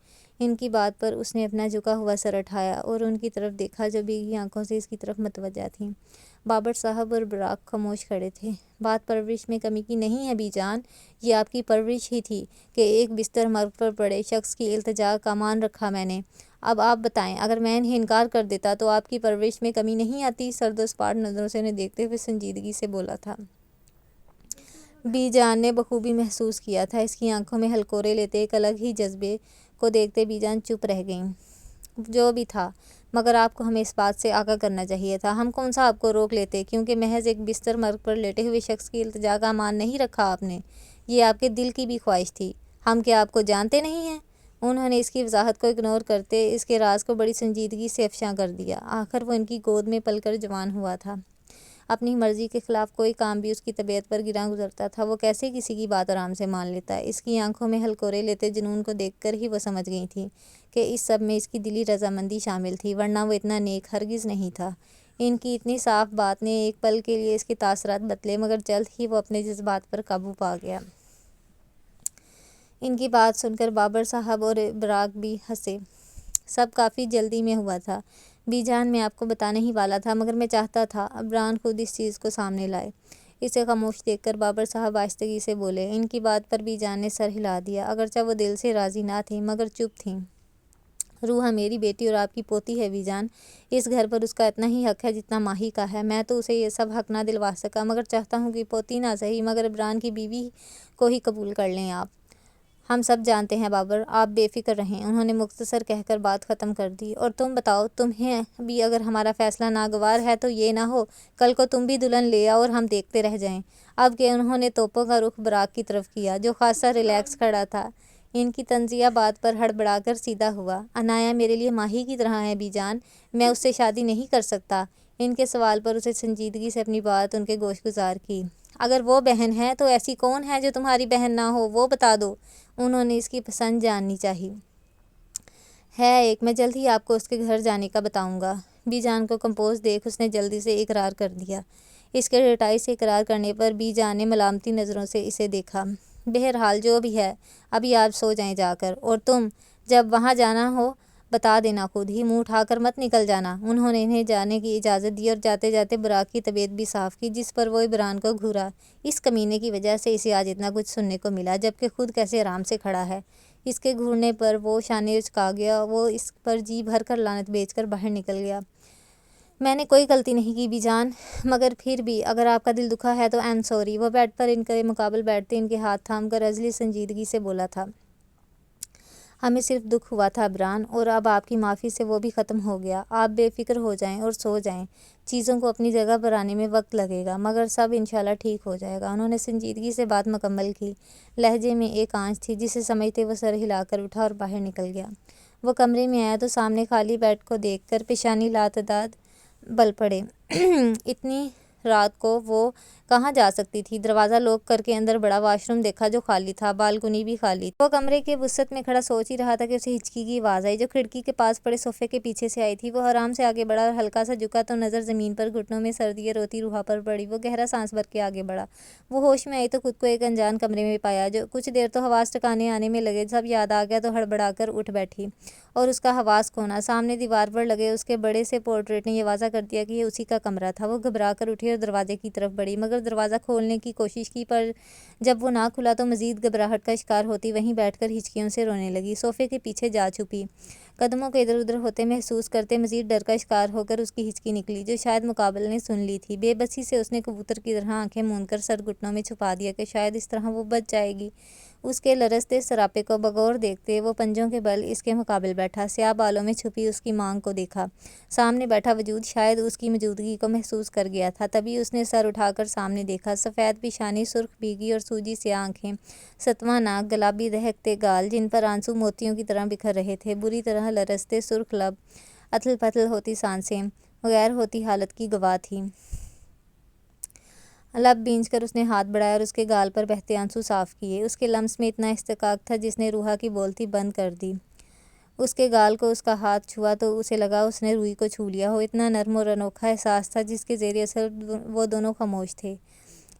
ان کی بات پر اس نے اپنا جھکا ہوا سر اٹھایا اور ان کی طرف دیکھا جو بھیگی آنکھوں سے اس کی طرف متوجہ تھیں۔ بابر صاحب اور براق خاموش کھڑے تھے۔ بات پرورش میں کمی کی نہیں ہے بی جان، یہ آپ کی پرورش ہی تھی کہ ایک بستر مرگ پر پڑے شخص کی التجا کا مان رکھا میں نے۔ اب آپ بتائیں، اگر میں انہیں انکار کر دیتا تو آپ کی پرورش میں کمی نہیں آتی؟ سرد و سپاٹ نظروں سے انہیں دیکھتے ہوئے سنجیدگی سے بولا تھا۔ بی جان نے بخوبی محسوس کیا تھا اس کی آنکھوں میں ہلکورے لیتے ایک الگ ہی جذبے کو دیکھتے بی جان چپ رہ گئیں۔ جو بھی تھا، مگر آپ کو ہمیں اس بات سے آگاہ کرنا چاہیے تھا، ہم کون سا آپ کو روک لیتے، کیونکہ محض ایک بستر مرگ پر لیٹے ہوئے شخص کی التجا کا مان نہیں رکھا آپ نے، یہ آپ کے دل کی بھی خواہش تھی۔ ہم کیا آپ کو جانتے نہیں ہیں؟ انہوں نے اس کی وضاحت کو اگنور کرتے اس کے راز کو بڑی سنجیدگی سے افشاں کر دیا۔ آخر وہ ان کی گود میں پل کر جوان ہوا تھا۔ اپنی مرضی کے خلاف کوئی کام بھی اس کی طبیعت پر گراں گزرتا تھا، وہ کیسے کسی کی بات آرام سے مان لیتا۔ اس کی آنکھوں میں ہلکورے لیتے جنون کو دیکھ کر ہی وہ سمجھ گئی تھی کہ اس سب میں اس کی دلی رضامندی شامل تھی، ورنہ وہ اتنا نیک ہرگز نہیں تھا۔ ان کی اتنی صاف بات نے ایک پل کے لیے اس کے تاثرات بدلے، مگر جلد ہی وہ اپنے جذبات پر قابو پا گیا۔ ان کی بات سن کر بابر صاحب اور براق بھی ہنسے۔ سب کافی جلدی میں ہوا تھا بی جان، میں آپ کو بتانے ہی والا تھا، مگر میں چاہتا تھا عبران خود اس چیز کو سامنے لائے۔ اسے خاموش دیکھ کر بابر صاحب آہستگی سے بولے۔ ان کی بات پر بی جان نے سر ہلا دیا، اگرچہ وہ دل سے راضی نہ تھیں مگر چپ تھیں۔ روحا میری بیٹی اور آپ کی پوتی ہے بی جان، اس گھر پر اس کا اتنا ہی حق ہے جتنا ماہی کا ہے۔ میں تو اسے یہ سب حق نہ دلوا سکا، مگر چاہتا ہوں کہ پوتی نہ سہی مگر عبران کی بیوی کو ہی قبول کر لیں آپ۔ ہم سب جانتے ہیں بابر، آپ بے فکر رہیں، انہوں نے مختصر کہہ کر بات ختم کر دی۔ اور تم بتاؤ، تمہیں بھی اگر ہمارا فیصلہ ناگوار ہے تو یہ نہ ہو کل کو تم بھی دلہن لے آؤ اور ہم دیکھتے رہ جائیں۔ اب کہ انہوں نے توپوں کا رخ براق کی طرف کیا جو خاصا ریلیکس کھڑا تھا۔ ان کی طنزیہ بات پر ہڑبڑا کر سیدھا ہوا۔ عنایا میرے لیے ماہی کی طرح ہے بی جان، میں اس سے شادی نہیں کر سکتا۔ ان کے سوال پر اسے سنجیدگی سے اپنی بات ان کے گوش گزار کی۔ اگر وہ بہن ہے تو ایسی کون ہے جو تمہاری بہن نہ ہو، وہ بتا دو۔ انہوں نے اس کی پسند جاننی چاہی۔ ہے ایک، میں جلد ہی آپ کو اس کے گھر جانے کا بتاؤں گا۔ بی جان کو کمپوز دیکھ اس نے جلدی سے اقرار کر دیا۔ اس کے ڈٹائی سے اقرار کرنے پر بی جان نے ملامتی نظروں سے اسے دیکھا۔ بہرحال جو بھی ہے، ابھی آپ سو جائیں جا کر، اور تم جب وہاں جانا ہو بتا دینا خود ہی، منہ اٹھا کر مت نکل جانا۔ انہوں نے انہیں جانے کی اجازت دی اور جاتے جاتے براق کی طبیعت بھی صاف کی، جس پر وہ عمران کو گھورا۔ اس کمینے کی وجہ سے اسے آج اتنا کچھ سننے کو ملا، جبکہ خود کیسے آرام سے کھڑا ہے۔ اس کے گھورنے پر وہ شانے اچکا گیا۔ وہ اس پر جی بھر کر لعنت بھیج کر باہر نکل گیا۔ میں نے کوئی غلطی نہیں کی بی جان، مگر پھر بھی اگر آپ کا دل دکھا ہے تو آئی ایم سوری۔ وہ بیڈ پر ان کے مقابل بیٹھتے ان کے ہاتھ تھام کر ازلی سنجیدگی سے بولا تھا۔ ہمیں صرف دکھ ہوا تھا عمران، اور اب آپ کی معافی سے وہ بھی ختم ہو گیا۔ آپ بے فکر ہو جائیں اور سو جائیں۔ چیزوں کو اپنی جگہ پر آنے میں وقت لگے گا، مگر سب انشاءاللہ ٹھیک ہو جائے گا۔ انہوں نے سنجیدگی سے بات مکمل کی۔ لہجے میں ایک آنچ تھی جسے سمجھتے وہ سر ہلا کر اٹھا اور باہر نکل گیا۔ وہ کمرے میں آیا تو سامنے خالی بیڈ کو دیکھ کر پیشانی لاتعداد بل پڑے۔ اتنی رات کو وہ کہاں جا سکتی تھی؟ دروازہ لوک کر کے اندر بڑا واش روم دیکھا جو خالی تھا، بالکنی بھی خالی تھی۔ وہ کمرے کے وسط میں کھڑا سوچ ہی رہا تھا کہ اسے ہچکی کی آواز آئی، جو کھڑکی کے پاس پڑے صوفے کے پیچھے سے آئی تھی۔ وہ آرام سے آگے بڑھا اور ہلکا سا جھکا تو نظر زمین پر گھٹنوں میں سر دیے روتی روحا پر پڑی۔ وہ گہرا سانس بھر کے آگے بڑھا۔ وہ ہوش میں آئی تو خود کو ایک انجان کمرے میں پایا۔ جو کچھ دیر تو حواس ٹھکانے آنے میں لگے، سب یاد آ گیا تو ہڑبڑا کر اٹھ بیٹھی اور اس کا حواس کھونا۔ سامنے دیوار پر لگے اس کے بڑے سے پورٹریٹ نے یہ واضح کر دیا کہ یہ اسی کا کمرہ تھا۔ وہ گھبرا کر اٹھی اور دروازے کی طرف بڑھی، مگر دروازہ کھولنے کی کوشش کی، پر جب وہ نہ کھلا تو مزید گھبراہٹ کا شکار ہوتی وہیں بیٹھ کر ہچکیوں سے رونے لگی۔ صوفے کے پیچھے جا چھپی، قدموں کے ادھر ادھر ہوتے محسوس کرتے مزید ڈر کا شکار ہو کر اس کی ہچکی نکلی، جو شاید مقابل نے سن لی تھی۔ بے بسی سے اس نے کبوتر کی طرح آنکھیں موند کر سر گھٹنوں میں چھپا دیا کہ شاید اس طرح وہ بچ جائے گی۔ اس کے لرزتے سراپے کو بغور دیکھتے وہ پنجوں کے بل اس کے مقابل بیٹھا، سیاہ بالوں میں چھپی اس کی مانگ کو دیکھا۔ سامنے بیٹھا وجود شاید اس کی موجودگی کو محسوس کر گیا تھا، تبھی اس نے سر اٹھا کر سامنے دیکھا۔ سفید پیشانی، سرخ بھیگی اور سوجی سیاہ آنکھیں، ستواں ناک، گلابی دہکتے گال جن پر آنسو موتیوں کی طرح بکھر رہے تھے، بری طرح لرزتے سرخ لب، اتھل پتھل ہوتی سانسیں، غیر ہوتی حالت کی گواہ تھیں۔ لب بھینچ کر اس نے ہاتھ بڑھایا اور اس کے گال پر بہتے آنسو صاف کیے۔ اس کے لمس میں اتنا اصطکاک تھا جس نے روحا کی بولتی بند کر دی۔ اس کے گال کو اس کا ہاتھ چھوا تو اسے لگا اس نے روئی کو چھو لیا ہو۔ اتنا نرم اور انوکھا احساس تھا جس کے زیر اثر وہ دونوں خاموش تھے۔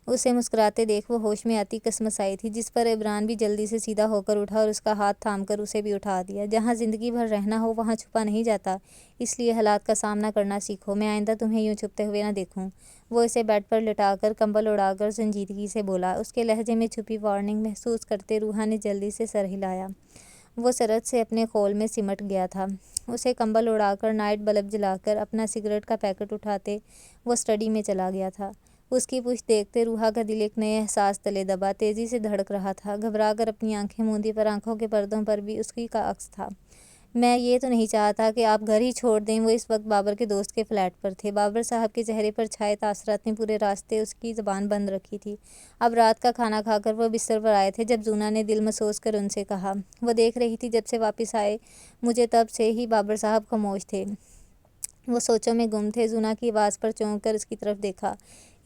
اسے مسکراتے دیکھ وہ ہوش میں آتی کسمس آئی تھی، جس پر عمران بھی جلدی سے سیدھا ہو کر اٹھا اور اس کا ہاتھ تھام کر اسے بھی اٹھا دیا۔ جہاں زندگی بھر رہنا ہو وہاں چھپا نہیں جاتا، اس لیے حالات کا سامنا کرنا سیکھو۔ میں آئندہ تمہیں یوں چھپتے ہوئے نہ دیکھوں۔ وہ اسے بیڈ پر لٹا کر کمبل اڑا کر سنجیدگی سے بولا۔ اس کے لہجے میں چھپی وارننگ محسوس کرتے روحا نے جلدی سے سر ہلایا۔ وہ سرعت سے اپنے خول میں سمٹ گیا تھا۔ اسے کمبل اڑا کر نائٹ بلب جلا کر اپنا سگریٹ کا پیکٹ اٹھاتے وہ اسٹڈی میں چلا گیا تھا۔ اس کی پشت دیکھتے روحا کا دل ایک نئے احساس تلے دبا، تیزی سے دھڑک رہا تھا۔ گھبرا کر اپنی آنکھیں موندی، پر آنکھوں کے پردوں پر بھی اسی کا عکس تھا۔ میں یہ تو نہیں چاہتا کہ آپ گھر ہی چھوڑ دیں۔ وہ اس وقت بابر کے دوست کے فلیٹ پر تھے۔ بابر صاحب کے چہرے پر چھائے تاثرات نے پورے راستے اس کی زبان بند رکھی تھی۔ اب رات کا کھانا کھا کر وہ بستر پر آئے تھے جب زونا نے دل مسوس کر ان سے کہا۔ وہ دیکھ رہی تھی جب سے واپس آئے مجھے، تب سے ہی بابر صاحب خاموش تھے۔ وہ سوچوں میں گم تھے۔ زونا کی آواز پر چونک کر اس کی طرف دیکھا۔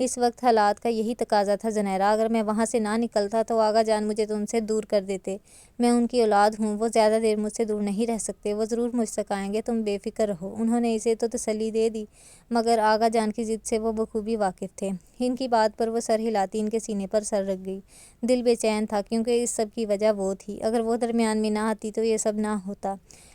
اس وقت حالات کا یہی تقاضا تھا زنیرا، اگر میں وہاں سے نہ نکلتا تو آغا جان مجھے تم سے دور کر دیتے۔ میں ان کی اولاد ہوں، وہ زیادہ دیر مجھ سے دور نہیں رہ سکتے، وہ ضرور مجھ تک آئیں گے، تم بے فکر رہو۔ انہوں نے اسے تو تسلی دے دی، مگر آغا جان کی ضد سے وہ بخوبی واقف تھے۔ ان کی بات پر وہ سر ہلاتی ان کے سینے پر سر رکھ گئی۔ دل بے چین تھا کیونکہ اس سب کی وجہ وہ تھی۔ اگر وہ درمیان میں نہ آتی تو یہ سب نہ ہوتا،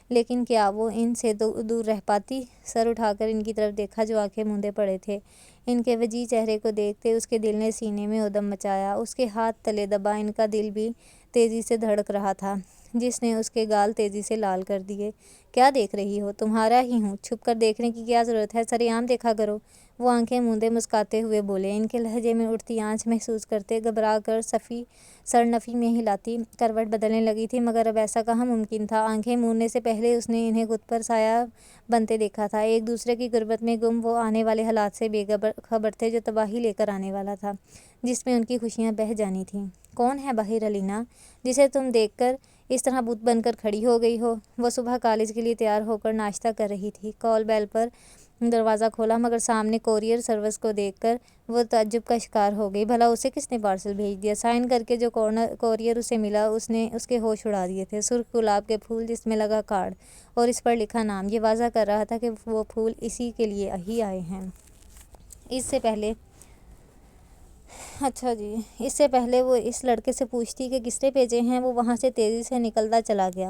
لیکن کیا وہ ان سے دور رہ پاتی؟ سر اٹھا کر ان کی طرف دیکھا جو آنکھیں موندے پڑے تھے۔ ان کے وجیح چہرے کو دیکھتے اس کے دل نے سینے میں ادم مچایا۔ اس کے ہاتھ تلے دبا ان کا دل بھی تیزی سے دھڑک رہا تھا، جس نے اس کے گال تیزی سے لال کر دیے۔ کیا دیکھ رہی ہو؟ تمہارا ہی ہوں، چھپ کر دیکھنے کی کیا ضرورت ہے، سرے عام دیکھا کرو۔ وہ آنکھیں موندے مسکراتے ہوئے بولے۔ ان کے لہجے میں اٹھتی آنچ محسوس کرتے گھبرا کر صفی سر نفی میں ہلاتی کروٹ بدلنے لگی تھی، مگر اب ایسا کہاں ممکن تھا۔ آنکھیں موننے سے پہلے اس نے انہیں خود پر سایہ بنتے دیکھا تھا۔ ایک دوسرے کی غربت میں گم وہ آنے والے حالات سے بے خبر تھے جو تباہی لے کر آنے والا تھا، جس میں ان کی خوشیاں بہہ جانی تھیں۔ کون ہے باہر علینا، جسے تم دیکھ کر اس طرح بت بن کر کھڑی ہو گئی ہو؟ وہ صبح کالج کے لیے تیار ہو کر ناشتہ کر رہی تھی۔ کال بیل پر دروازہ کھولا، مگر سامنے کوریئر سروس کو دیکھ کر وہ تعجب کا شکار ہو گئی۔ بھلا اسے کس نے پارسل بھیج دیا؟ سائن کر کے جو کوریئر اسے ملا اس نے اس کے ہوش اڑا دیے تھے۔ سرخ گلاب کے پھول جس میں لگا کارڈ اور اس پر لکھا نام، یہ واضح کر رہا تھا کہ وہ پھول اسی کے لیے ہی آئے ہیں۔ اس سے پہلے اچھا جی۔ اس سے پہلے وہ اس لڑکے سے پوچھتی کہ کس نے بھیجے ہیں، وہ وہاں سے تیزی سے نکلتا چلا گیا۔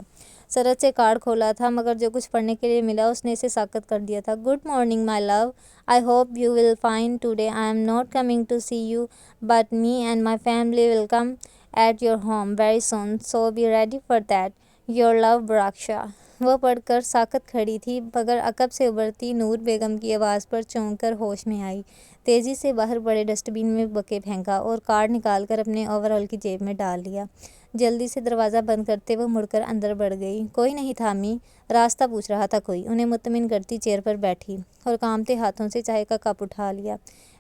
سرحد سے کارڈ کھولا تھا، مگر جو کچھ پڑھنے کے لیے ملا اس نے اسے ساکت کر دیا تھا۔ Good morning my love, I hope you will fine today, I am not coming to see you but me and my family will come at your home very soon, so be ready for that, your love براکشا۔ وہ پڑھ کر ساکت کھڑی تھی، مگر عقب سے ابھرتی نور بیگم کی آواز پر چونک کر ہوش میں آئی۔ تیزی سے باہر بڑے ڈسٹ بن میں بکے پھینکا اور کارڈ نکال کر اپنے اوور آل کی جیب میں ڈال لیا۔ جلدی سے دروازہ بند کرتے وہ مڑ کر اندر بڑھ گئی۔ کوئی نہیں تھا امی، راستہ پوچھ رہا تھا کوئی، انہیں مطمئن کرتی چیئر پر بیٹھی اور کانپتے ہاتھوں سے چائے کا کپ اٹھا لیا۔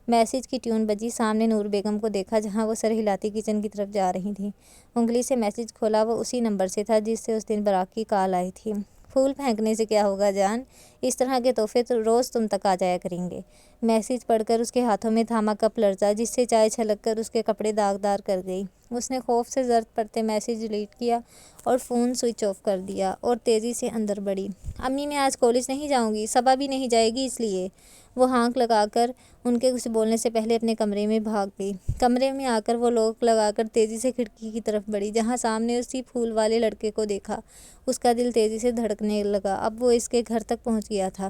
میسج کی ٹیون بجی، سامنے نور بیگم کو دیکھا جہاں وہ سر ہلاتی کچن کی طرف جا رہی تھیں۔ انگلی سے میسج کھولا، وہ اسی نمبر سے تھا جس سے اس دن براق کی کال آئی تھی۔ پھول پھینکنے سے کیا ہوگا جان، اس طرح کے تحفے تو روز تم تک آ جایا کریں گے۔ میسج پڑھ کر اس کے ہاتھوں میں تھاما کپ لرزا، جس سے چائے چھلک کر اس کے کپڑے داغدار کر گئی۔ اس نے خوف سے زرد پڑتے میسج ڈیلیٹ کیا اور فون سوئچ آف کر دیا اور تیزی سے اندر بڑھی۔ امی میں آج کالج نہیں جاؤں گی، صبا بھی نہیں جائے گی اس لیے۔ وہ ہانک لگا کر ان کے کچھ بولنے سے پہلے اپنے کمرے میں بھاگ گئی۔ کمرے میں آ کر وہ لاک لگا کر تیزی سے کھڑکی کی طرف بڑھی، جہاں سامنے اسی پھول والے لڑکے کو دیکھا۔ اس کا دل تیزی سے دھڑکنے لگا۔ اب وہ اس کے گھر تک پہنچ گیا تھا۔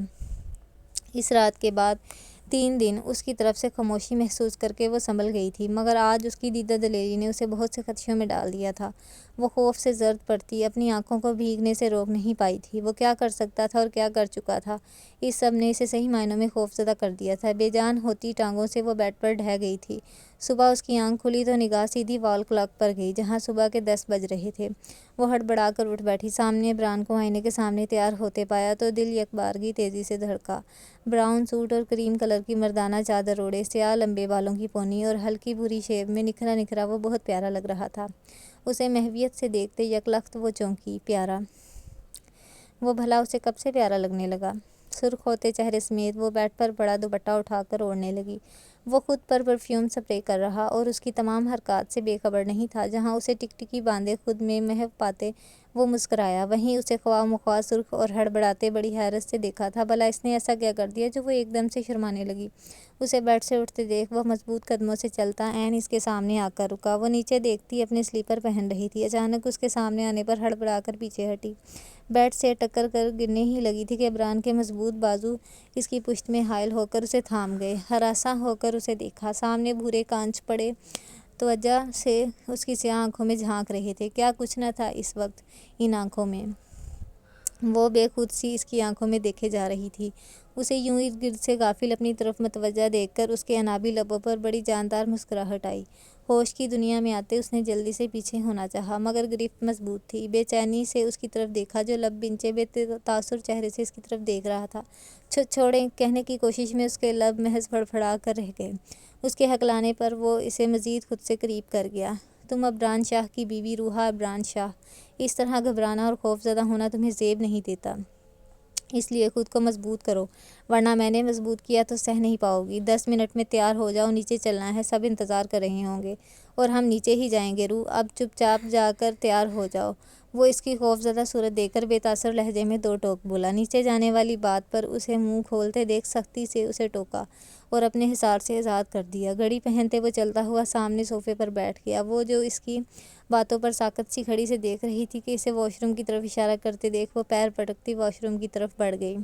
اس رات کے بعد 3 دن اس کی طرف سے خاموشی محسوس کر کے وہ سنبھل گئی تھی، مگر آج اس کی دیدہ دلیری نے اسے بہت سے خدشوں میں ڈال دیا تھا۔ وہ خوف سے زرد پڑتی اپنی آنکھوں کو بھیگنے سے روک نہیں پائی تھی۔ وہ کیا کر سکتا تھا اور کیا کر چکا تھا، اس سب نے اسے صحیح معنوں میں خوفزدہ کر دیا تھا۔ بے جان ہوتی ٹانگوں سے وہ بیڈ پر ڈھہ گئی تھی۔ صبح اس کی آنکھ کھلی تو نگاہ سیدھی وال کلاک پر گئی، جہاں صبح کے 10 بج رہے تھے۔ وہ ہڑبڑا کر اٹھ بیٹھی۔ سامنے عمران کو آئینے کے سامنے تیار ہوتے پایا تو دل یکبارگی تیزی سے دھڑکا۔ براؤن سوٹ اور کریم کلر کی مردانہ چادر اوڑھے، سیاہ لمبے بالوں کی پونی اور ہلکی بھوری شیو میں نکھرا نکھرا وہ بہت پیارا لگ رہا تھا۔ اسے محویت سے دیکھتے یکلخت وہ چونکی۔ پیارا؟ وہ بھلا اسے کب سے پیارا لگنے لگا؟ سرخ ہوتے چہرے سمیت وہ بیڈ پر بڑا دوپٹہ اٹھا کر اوڑھنے لگی۔ وہ خود پر پرفیوم سپرے کر رہا اور اس کی تمام حرکات سے بے خبر نہیں تھا۔ جہاں اسے ٹکٹکی باندھے خود میں محو پاتے وہ مسکرایا، وہیں اسے خواہ مخواہ سرخ اور ہڑبڑاتے بڑی حیرت سے دیکھا تھا۔ بھلا اس نے ایسا کیا کر دیا جو وہ ایک دم سے شرمانے لگی؟ اسے بیڈ سے اٹھتے دیکھ وہ مضبوط قدموں سے چلتا عین اس کے سامنے آ کر رکا۔ وہ نیچے دیکھتی اپنے سلیپر پہن رہی تھی۔ اچانک اس کے سامنے آنے پر ہڑبڑا کر پیچھے ہٹی۔ بیڈ سے ٹکر کر گرنے ہی لگی تھی کہ عمران کے مضبوط بازو اس کی پشت میں حائل ہو کر اسے تھام گئے۔ ہراساں ہو کر اسے دیکھا۔ سامنے بھورے کانچ پڑے توجہ سے اس کی سیاہ آنکھوں میں جھانک رہے تھے۔ کیا کچھ نہ تھا اس وقت ان آنکھوں میں؟ وہ بے خود سی اس کی آنکھوں میں دیکھے جا رہی تھی۔ اسے یوں ارد گرد سے غافل اپنی طرف متوجہ دیکھ کر اس کے انابی لبوں پر بڑی جاندار مسکراہٹ آئی۔ ہوش کی دنیا میں آتے اس نے جلدی سے پیچھے ہونا چاہا، مگر گرفت مضبوط تھی۔ بے چینی سے اس کی طرف دیکھا جو لب بنچے بے تاثر چہرے سے اس کی طرف دیکھ رہا تھا۔ چھوڑیں کہنے کی کوشش میں اس کے لب محض پھڑپھڑا کر رہ گئے۔ اس کے ہکلانے پر وہ اسے مزید خود سے قریب کر گیا۔ تم عمران شاہ کی بیوی روحا عمران شاہ، اس طرح گھبرانا اور خوف زدہ ہونا تمہیں زیب نہیں دیتا، اس لیے خود کو مضبوط کرو، ورنہ میں نے مضبوط کیا تو سہ نہیں پاؤ گی۔ 10 منٹ میں تیار ہو جاؤ، نیچے چلنا ہے، سب انتظار کر رہے ہوں گے اور ہم نیچے ہی جائیں گے۔ روح اب چپ چاپ جا کر تیار ہو جاؤ۔ وہ اس کی خوف زدہ صورت دیکھ کر بے تاثر لہجے میں 2 ٹوک بولا۔ نیچے جانے والی بات پر اسے منہ کھولتے دیکھ سختی سے اسے ٹوکا اور اپنے حصار سے آزاد کر دیا۔ گھڑی پہنتے وہ چلتا ہوا سامنے صوفے پر بیٹھ گیا۔ وہ جو اس کی باتوں پر ساکت سی کھڑی سے دیکھ رہی تھی کہ اسے واش روم کی طرف اشارہ کرتے دیکھ وہ پیر پٹکتی واش روم کی طرف بڑھ گئی۔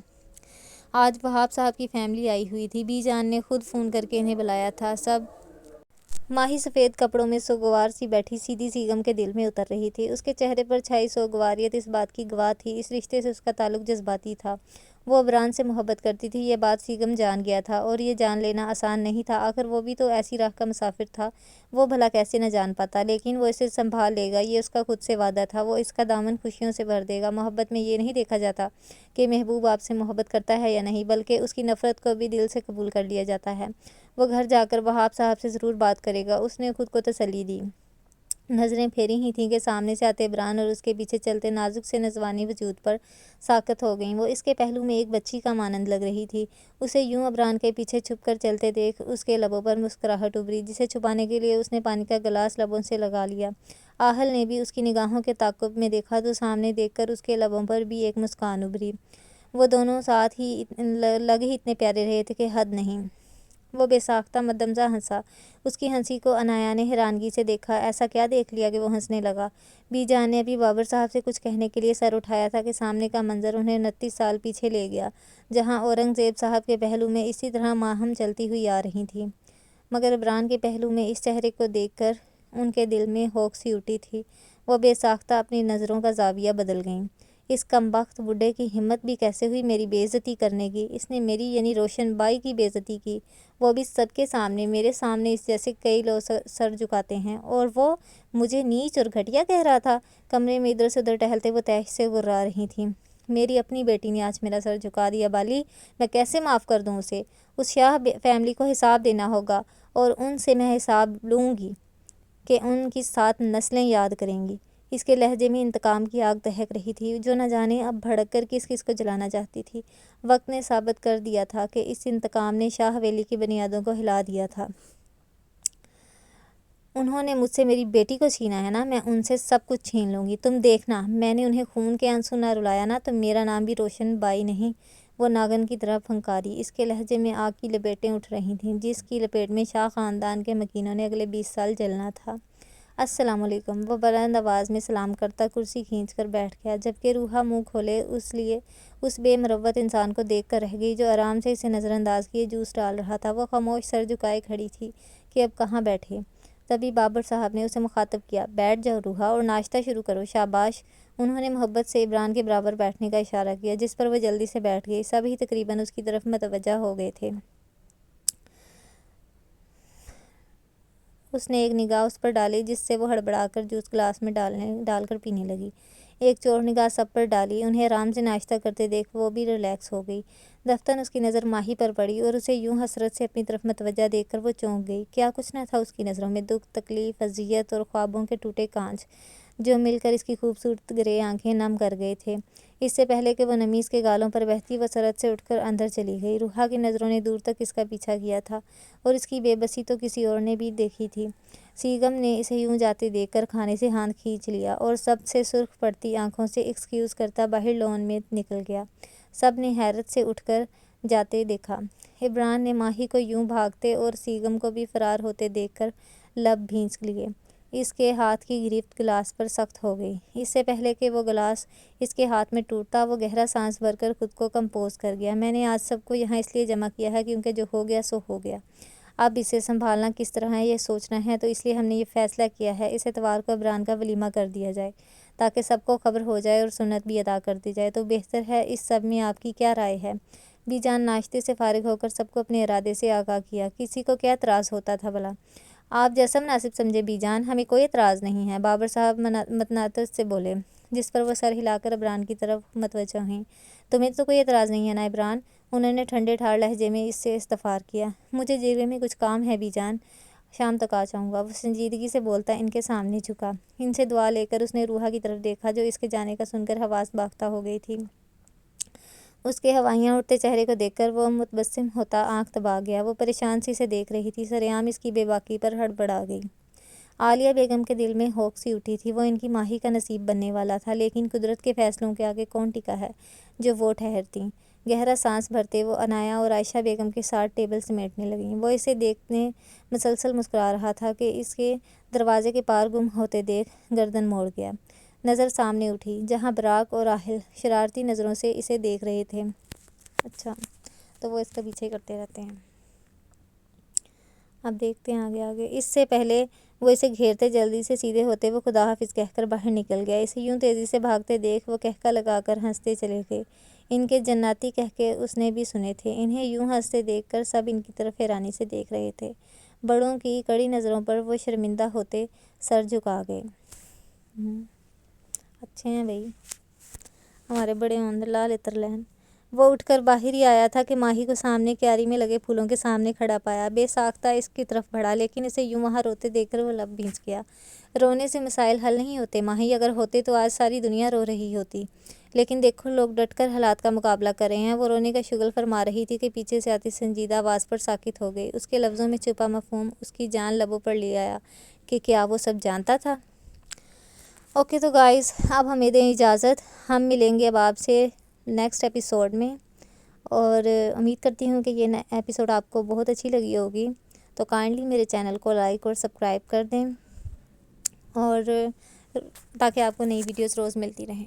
آج وہاب صاحب کی فیملی آئی ہوئی تھی۔ بی جان نے خود فون کر کے انہیں بلایا تھا۔ سب ماہی سفید کپڑوں میں سوگوار سی بیٹھی سیدھی سیغم کے دل میں اتر رہی تھی۔ اس کے چہرے پر چھائی سوگواریت اس بات کی گواہ تھی اس رشتے سے اس کا تعلق جذباتی تھا۔ وہ عمران سے محبت کرتی تھی، یہ بات سیغم جان گیا تھا اور یہ جان لینا آسان نہیں تھا۔ آخر وہ بھی تو ایسی راہ کا مسافر تھا، وہ بھلا کیسے نہ جان پاتا؟ لیکن وہ اسے سنبھال لے گا، یہ اس کا خود سے وعدہ تھا۔ وہ اس کا دامن خوشیوں سے بھر دے گا۔ محبت میں یہ نہیں دیکھا جاتا کہ محبوب آپ سے محبت کرتا ہے یا نہیں، بلکہ اس کی نفرت کو بھی دل سے قبول کر لیا جاتا ہے۔ وہ گھر جا کر وہاب صاحب سے ضرور بات کرے گا، اس نے خود کو تسلی دی۔ نظریں پھیری ہی تھیں کہ سامنے سے آتے عمران اور اس کے پیچھے چلتے نازک سے نذوانی وجود پر ساکت ہو گئیں۔ وہ اس کے پہلو میں ایک بچی کا مانند لگ رہی تھی۔ اسے یوں عمران کے پیچھے چھپ کر چلتے دیکھ اس کے لبوں پر مسکراہٹ ابھری، جسے چھپانے کے لیے اس نے پانی کا گلاس لبوں سے لگا لیا۔ آہل نے بھی اس کی نگاہوں کے تعاقب میں دیکھا تو سامنے دیکھ کر اس کے لبوں پر بھی ایک مسکان ابھری۔ وہ دونوں ساتھ ہی لگ ہی اتنے پیارے رہے تھے کہ حد نہیں۔ وہ بے ساختہ مدمزہ ہنسا۔ اس کی ہنسی کو عنایا نے حیرانگی سے دیکھا۔ ایسا کیا دیکھ لیا کہ وہ ہنسنے لگا؟ بی جان نے ابھی بابر صاحب سے کچھ کہنے کے لیے سر اٹھایا تھا کہ سامنے کا منظر انہیں 29 سال پیچھے لے گیا، جہاں اورنگ زیب صاحب کے پہلو میں اسی طرح ماہم چلتی ہوئی آ رہی تھی، مگر عمران کے پہلو میں اس چہرے کو دیکھ کر ان کے دل میں ہوک سی اٹھی تھی۔ وہ بے ساختہ اپنی نظروں کا زاویہ بدل گئیں۔ اس کمبخت بڈھے کی ہمت بھی کیسے ہوئی میری بے عزتی کرنے کی؟ اس نے میری یعنی روشن بائی کی بے عزتی کی، وہ بھی سب کے سامنے، میرے سامنے اس جیسے کئی لوگ سر جھکاتے ہیں، اور وہ مجھے نیچ اور گھٹیا کہہ رہا تھا۔ کمرے میں ادھر سے ادھر ٹہلتے وہ تیش سے گرا رہی تھیں۔ میری اپنی بیٹی نے آج میرا سر جھکا دیا بالی، میں کیسے معاف کر دوں اسے؟ اس شاہ فیملی کو حساب دینا ہوگا، اور ان سے میں حساب لوں گی کہ ان کی 7 نسلیں یاد کریں گی۔ اس کے لہجے میں انتقام کی آگ دہک رہی تھی، جو نہ جانے اب بھڑک کر کس کس کو جلانا چاہتی تھی۔ وقت نے ثابت کر دیا تھا کہ اس انتقام نے شاہ حویلی کی بنیادوں کو ہلا دیا تھا۔ انہوں نے مجھ سے میری بیٹی کو چھینا ہے نا، میں ان سے سب کچھ چھین لوں گی، تم دیکھنا۔ میں نے انہیں خون کے آنسو نہ رلایا نا، تو میرا نام بھی روشن بائی نہیں۔ وہ ناگن کی طرح پھنکاری۔ اس کے لہجے میں آگ کی لپیٹیں اٹھ رہی تھیں، جس کی لپیٹ میں شاہ خاندان کے مکینوں نے اگلے 20 سال جلنا تھا۔ السلام علیکم۔ وہ بلند آواز میں سلام کرتا کرسی کھینچ کر بیٹھ گیا، جبکہ روحا منہ کھولے اس بے مروت انسان کو دیکھ کر رہ گئی جو آرام سے اسے نظر انداز کیے جوس ڈال رہا تھا۔ وہ خاموش سر جھکائے کھڑی تھی کہ اب کہاں بیٹھے۔ تبھی بابر صاحب نے اسے مخاطب کیا، بیٹھ جاؤ روحا اور ناشتہ شروع کرو۔ شاباش۔ انہوں نے محبت سے عمران کے برابر بیٹھنے کا اشارہ کیا، جس پر وہ جلدی سے بیٹھ گئی۔ سب ہی تقریباً اس کی طرف متوجہ ہو گئے تھے۔ اس نے ایک نگاہ اس پر ڈالی، جس سے وہ ہڑبڑا کر جوس گلاس میں ڈال کر پینے لگی۔ ایک چور نگاہ سب پر ڈالی۔ انہیں آرام سے ناشتہ کرتے دیکھ وہ بھی ریلیکس ہو گئی۔ دفتن اس کی نظر ماہی پر پڑی، اور اسے یوں حسرت سے اپنی طرف متوجہ دیکھ کر وہ چونک گئی۔ کیا کچھ نہ تھا اس کی نظروں میں؟ دکھ، تکلیف، اذیت اور خوابوں کے ٹوٹے کانچ، جو مل کر اس کی خوبصورت گرے آنکھیں نم کر گئے تھے۔ اس سے پہلے کہ وہ نمیز کے گالوں پر بہتی، وہ سرد سے اٹھ کر اندر چلی گئی۔ روحا کی نظروں نے دور تک اس کا پیچھا کیا تھا، اور اس کی بے بسی تو کسی اور نے بھی دیکھی تھی۔ سیگم نے اسے یوں جاتے دیکھ کر کھانے سے ہاتھ کھینچ لیا، اور سب سے سرخ پڑتی آنکھوں سے ایکسکیوز کرتا باہر لون میں نکل گیا۔ سب نے حیرت سے اٹھ کر جاتے دیکھا۔ عمران نے ماہی کو یوں بھاگتے اور سیگم کو بھی فرار ہوتے دیکھ کر لب بھینچ لیے۔ اس کے ہاتھ کی گرفت گلاس پر سخت ہو گئی۔ اس سے پہلے کہ وہ گلاس اس کے ہاتھ میں ٹوٹتا، وہ گہرا سانس بھر کر خود کو کمپوز کر گیا۔ میں نے آج سب کو یہاں اس لیے جمع کیا ہے کیونکہ جو ہو گیا سو ہو گیا۔ اب اسے سنبھالنا کس طرح ہے یہ سوچنا ہے، تو اس لیے ہم نے یہ فیصلہ کیا ہے اس اتوار کو عمران کا ولیمہ کر دیا جائے، تاکہ سب کو خبر ہو جائے اور سنت بھی ادا کر دی جائے۔ تو بہتر ہے، اس سب میں آپ کی کیا رائے ہے؟ بی جان ناشتے سے فارغ ہو کر سب کو اپنے ارادے سے آگاہ کیا۔ کسی کو کیا اعتراض ہوتا تھا بھلا؟ آپ جیسا مناسب سمجھے بی جان، ہمیں کوئی اعتراض نہیں ہے، بابر صاحب متناقض سے بولے، جس پر وہ سر ہلا کر عمران کی طرف متوجہ ہوئیں۔ تمہیں تو کوئی اعتراض نہیں ہے نا عمران؟ انہوں نے ٹھنڈے ٹھار لہجے میں اس سے استفسار کیا۔ مجھے جیلے میں کچھ کام ہے بی جان، شام تک آ جاؤں گا۔ وہ سنجیدگی سے بولتا ان کے سامنے جھکا۔ ان سے دعا لے کر اس نے روحا کی طرف دیکھا، جو اس کے جانے کا سن کر حواس باختہ ہو گئی تھی۔ اس کے ہوائیاں اٹھتے چہرے کو دیکھ کر وہ متبسم ہوتا آنکھ دبا گیا۔ وہ پریشان سی سے دیکھ رہی تھی، سرعام اس کی بے باکی پر ہڑبڑا گئی۔ عالیہ بیگم کے دل میں ہوک سی اٹھی تھی۔ وہ ان کی ماہی کا نصیب بننے والا تھا، لیکن قدرت کے فیصلوں کے آگے کون ٹکا ہے جو وہ ٹھہرتیں؟ گہرا سانس بھرتے وہ عنایا اور عائشہ بیگم کے ساتھ ٹیبل سمیٹنے لگیں۔ وہ اسے دیکھنے مسلسل مسکرا رہا تھا کہ اس کے دروازے کے پار گم ہوتے دیکھ گردن موڑ گیا۔ نظر سامنے اٹھی، جہاں براق اور راحل شرارتی نظروں سے اسے دیکھ رہے تھے۔ اچھا، تو وہ اس کا پیچھے کرتے رہتے ہیں۔ اب دیکھتے ہیں آگے۔ اس سے پہلے وہ اسے گھیرتے جلدی سے سیدھے ہوتے وہ خدا حافظ کہہ کر باہر نکل گیا۔ اسے یوں تیزی سے بھاگتے دیکھ وہ قہقہ لگا کر ہنستے چلے گئے۔ ان کے جناتی قہقہے اس نے بھی سنے تھے۔ انہیں یوں ہنستے دیکھ کر سب ان کی طرف حیرانی سے دیکھ رہے تھے۔ بڑوں کی کڑی نظروں پر وہ شرمندہ ہوتے سر جھکا گئے۔ اچھے ہیں بھائی ہمارے بڑے ہوند لال اتر لین۔ وہ اٹھ کر باہر ہی آیا تھا کہ ماہی کو سامنے کیاری میں لگے پھولوں کے سامنے کھڑا پایا۔ بے ساختہ اس کی طرف بڑھا، لیکن اسے یوں وہاں روتے دیکھ کر وہ لب بھینچ گیا۔ رونے سے مسائل حل نہیں ہوتے ماہی، اگر ہوتے تو آج ساری دنیا رو رہی ہوتی، لیکن دیکھو لوگ ڈٹ کر حالات کا مقابلہ کر رہے ہیں۔ وہ رونے کا شغل فرما رہی تھی کہ پیچھے سے آتی سنجیدہ آواز پر ساکت ہو گئی۔ اس کے لفظوں میں چھپا مفہوم اس کی جان لبوں پر لے آیا کہ کیا وہ سب جانتا تھا؟ اوکے تو گائز، اب ہمیں دیں اجازت، ہم ملیں گے اب آپ سے نیکسٹ ایپیسوڈ میں۔ اور امید کرتی ہوں کہ یہ نیا ایپیسوڈ آپ کو بہت اچھی لگی ہوگی، تو کائنڈلی میرے چینل کو لائک اور سبسکرائب کر دیں، اور تاکہ آپ کو نئی ویڈیوز روز ملتی رہیں۔